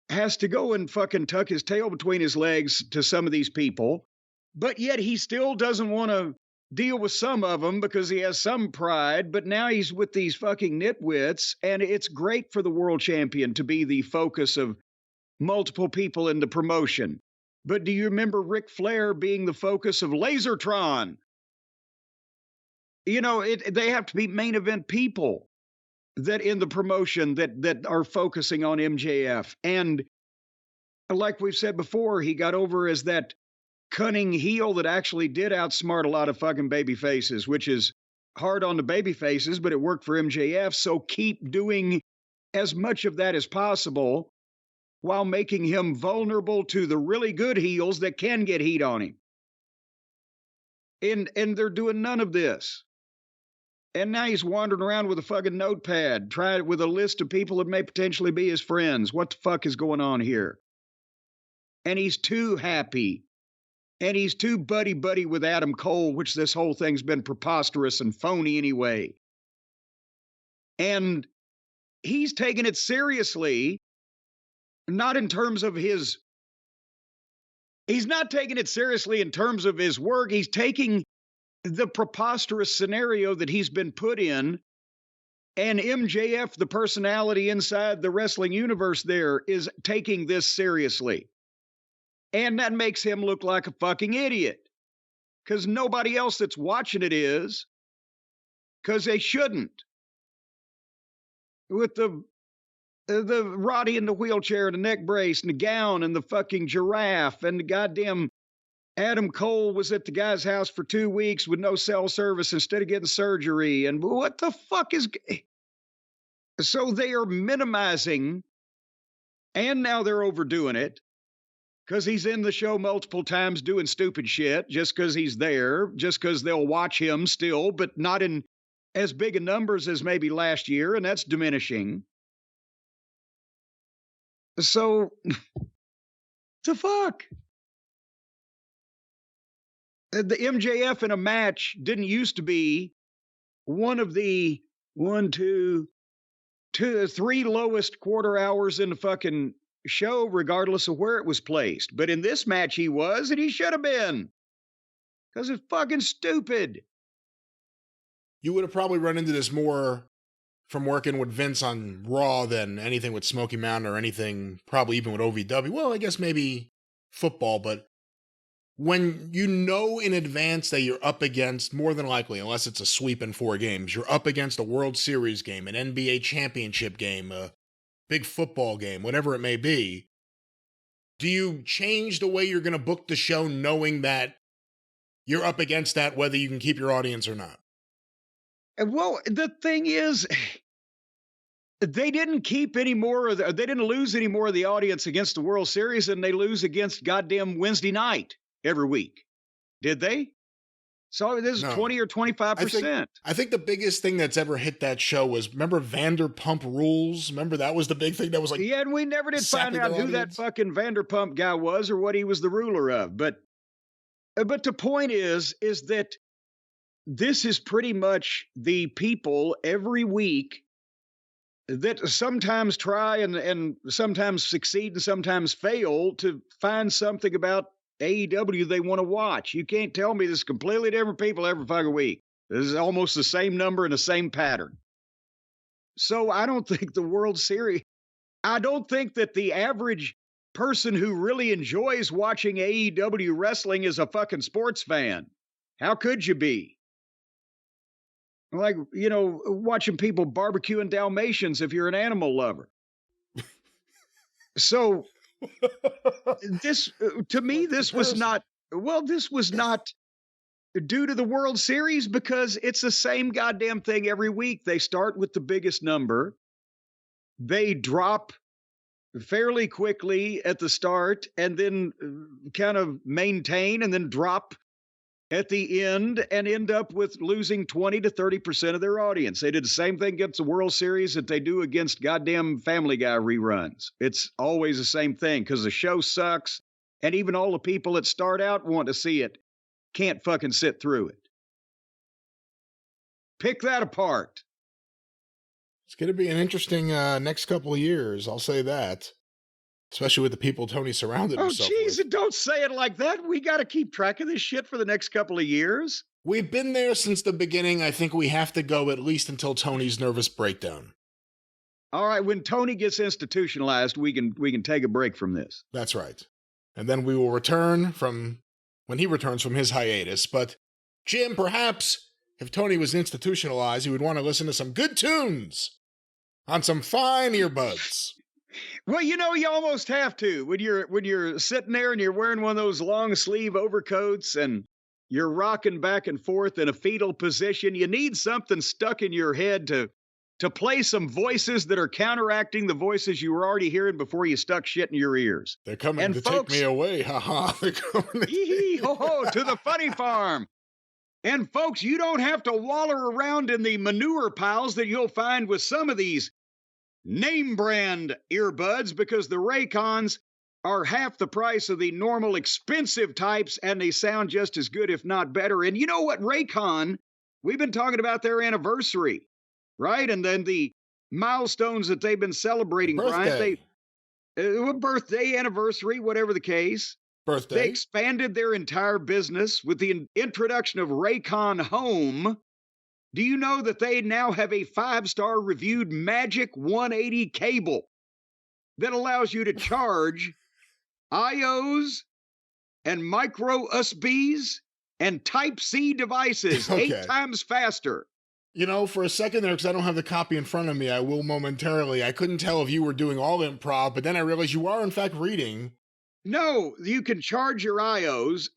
has to go and fucking tuck his tail between his legs to some of these people. But yet he still doesn't want to deal with some of them because he has some pride. But now he's with these fucking nitwits. And it's great for the world champion to be the focus of multiple people in the promotion. But do you remember Ric Flair being the focus of Lasertron? You know, they have to be main event people that in the promotion that are focusing on MJF. And like we've said before, he got over as that cunning heel that actually did outsmart a lot of fucking baby faces, which is hard on the baby faces, but it worked for MJF. So keep doing as much of that as possible while making him vulnerable to the really good heels that can get heat on him. And they're doing none of this. And now he's wandering around with a fucking notepad, trying with a list of people that may potentially be his friends. What the fuck is going on here? And he's too happy. And he's too buddy-buddy with Adam Cole, which this whole thing's been preposterous and phony anyway. And he's taking it seriously, not in terms of his... He's not taking it seriously in terms of his work. He's taking the preposterous scenario that he's been put in, and MJF, the personality inside the wrestling universe there, is taking this seriously. And that makes him look like a fucking idiot. Because nobody else that's watching it is. Because they shouldn't. With the Roddy in the wheelchair and the neck brace and the gown and the fucking giraffe and the goddamn Adam Cole was at the guy's house for 2 weeks with no cell service instead of getting surgery. And what the fuck is... So they are minimizing, and now they're overdoing it, because he's in the show multiple times doing stupid shit, just because he's there, just because they'll watch him still, but not in as big a numbers as maybe last year, and that's diminishing. So, the fuck? The MJF in a match didn't used to be one of the 3 lowest quarter hours in the fucking show, regardless of where it was placed. But in this match, he was, and he should have been. Because it's fucking stupid. You would have probably run into this more from working with Vince on Raw than anything with Smoky Mountain or anything, probably even with OVW. Well, I guess maybe football, but when you know in advance that you're up against, more than likely, unless it's a sweep in 4 games, you're up against a World Series game, an NBA championship game, a big football game, whatever it may be, do you change the way you're going to book the show knowing that you're up against that, whether you can keep your audience or not? Well, the thing is, they didn't keep any more, they didn't lose any more of the audience against the World Series than they lose against goddamn Wednesday night every week. Did they? So this is 20 or 25%. I think the biggest thing that's ever hit that show was, remember Vanderpump Rules? Remember that was the big thing that was like... Yeah, and we never did find out who that fucking Vanderpump guy was or what he was the ruler of. But the point is that this is pretty much the people every week that sometimes try and sometimes succeed and sometimes fail to find something about AEW they want to watch. You can't tell me there's completely different people every fucking week. This is almost the same number and the same pattern. So I don't think the World Series, I don't think that the average person who really enjoys watching AEW wrestling is a fucking sports fan. How could you be? Like, you know, watching people barbecuing Dalmatians if you're an animal lover. So this, to me, this was not due to the World Series, because it's the same goddamn thing every week. They start with the biggest number. They drop fairly quickly at the start and then kind of maintain and then drop at the end and end up with losing 20 to 30% of their audience. They did the same thing against the World Series that they do against goddamn Family Guy reruns. It's always the same thing because the show sucks And even all the people that start out want to see it can't fucking sit through it. Pick that apart. It's going to be an interesting next couple of years. I'll say that. Especially with the people Tony surrounded himself with. Oh, jeez, don't say it like that. We got to keep track of this shit for the next couple of years. We've been there since the beginning. I think we have to go at least until Tony's nervous breakdown. All right, when Tony gets institutionalized, we can take a break from this. That's right. And then we will return when he returns from his hiatus. But, Jim, perhaps if Tony was institutionalized, he would want to listen to some good tunes on some fine earbuds. Well, you almost have to when you're sitting there and you're wearing one of those long sleeve overcoats and you're rocking back and forth in a fetal position. You need something stuck in your head to play some voices that are counteracting the voices you were already hearing before you stuck shit in your ears. They're coming to take me away, haha. They're coming to the funny farm. And folks, you don't have to waller around in the manure piles that you'll find with some of these name brand earbuds, because the Raycons are half the price of the normal expensive types, and they sound just as good, if not better. And you know what, Raycon, we've been talking about their anniversary, right? And then the milestones that they've been celebrating, birthday. Brian. Birthday, anniversary, whatever the case. Birthday. They expanded their entire business with the introduction of Raycon Home. Do you know that they now have a 5-star reviewed Magic 180 cable that allows you to charge iOS and micro USBs and Type-C devices 8 times faster? For a second there, because I don't have the copy in front of me, I will momentarily. I couldn't tell if you were doing all improv, but then I realized you are, in fact, reading. No, you can charge your iOS.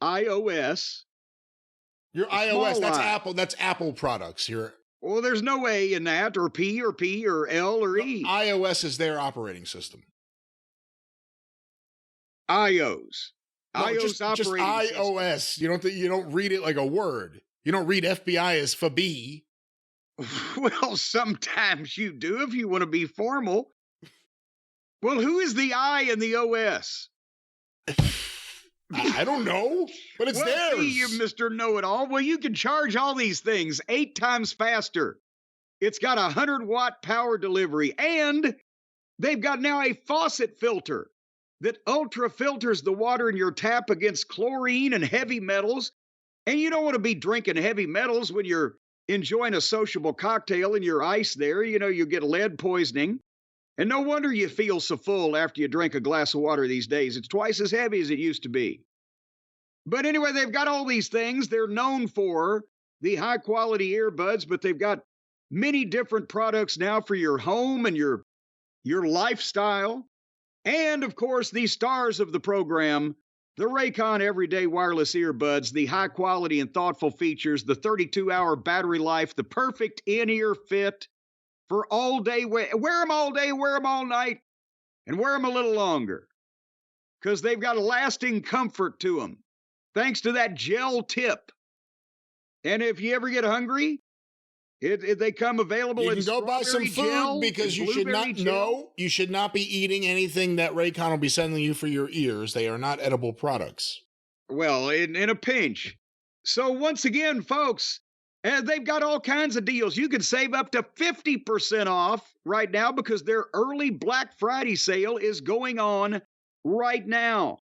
Your iOS, that's Apple. That's Apple products. Well, there's no A in that, or P, or L, or E. iOS is their operating system. iOS. No, iOS just operating iOS. System. You don't read it like a word. You don't read FBI as FB. Well, sometimes you do if you want to be formal. Well, who is the I in the OS? I don't know, but it's theirs. See, you Mr. Know-It-All. Well, you can charge all these things 8 times faster. It's got 100-watt power delivery, and they've got now a faucet filter that ultra filters the water in your tap against chlorine and heavy metals. And you don't want to be drinking heavy metals when you're enjoying a sociable cocktail in your ice there. You get lead poisoning. And no wonder you feel so full after you drink a glass of water these days. It's twice as heavy as it used to be. But anyway, they've got all these things. They're known for the high-quality earbuds, but they've got many different products now for your home and your lifestyle. And, of course, the stars of the program, the Raycon Everyday Wireless Earbuds, the high-quality and thoughtful features, the 32-hour battery life, the perfect in-ear fit, for all day. Wear them all day, wear them all night, and wear them a little longer, because they've got a lasting comfort to them, thanks to that gel tip. And if you ever get hungry, they come available in strawberry gel. You can go buy some food, because you should not be eating anything that Raycon will be sending you for your ears. They are not edible products. Well, in a pinch. So once again, folks, and they've got all kinds of deals. You can save up to 50% off right now, because their early Black Friday sale is going on right now.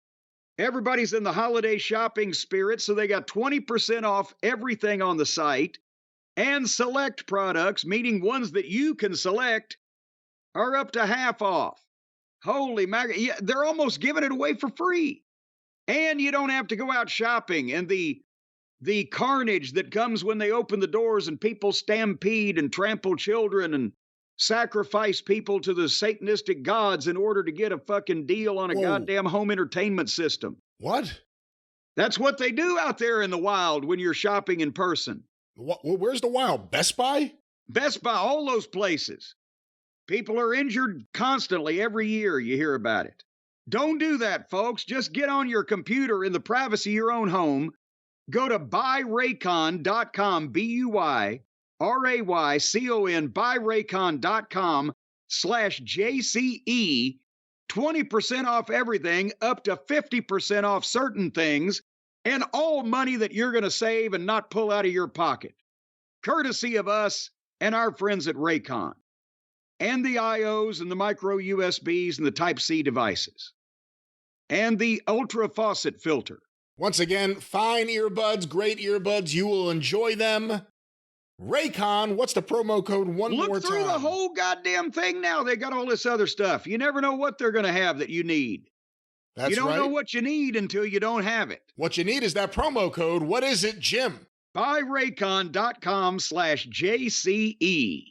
Everybody's in the holiday shopping spirit, so they got 20% off everything on the site. And select products, meaning ones that you can select, are up to half off. Holy mackerel. Yeah, they're almost giving it away for free. And you don't have to go out shopping. And the carnage that comes when they open the doors and people stampede and trample children and sacrifice people to the Satanistic gods in order to get a fucking deal on a goddamn home entertainment system. What? That's what they do out there in the wild when you're shopping in person. Where's the wild? Best Buy? Best Buy, all those places. People are injured constantly. Every year you hear about it. Don't do that, folks. Just get on your computer in the privacy of your own home. Go to buyraycon.com, BUYRAYCON, buyraycon.com/JCE 20% off everything, up to 50% off certain things, and all money that you're going to save and not pull out of your pocket. Courtesy of us and our friends at Raycon, and the IOs and the micro USBs and the Type-C devices, and the Ultra Faucet filter. Once again, fine earbuds, great earbuds. You will enjoy them. Raycon, what's the promo code one more time? Look through the whole goddamn thing now. They got all this other stuff. You never know what they're going to have that you need. That's right. You don't know what you need until you don't have it. What you need is that promo code. What is it, Jim? Buyraycon.com/JCE.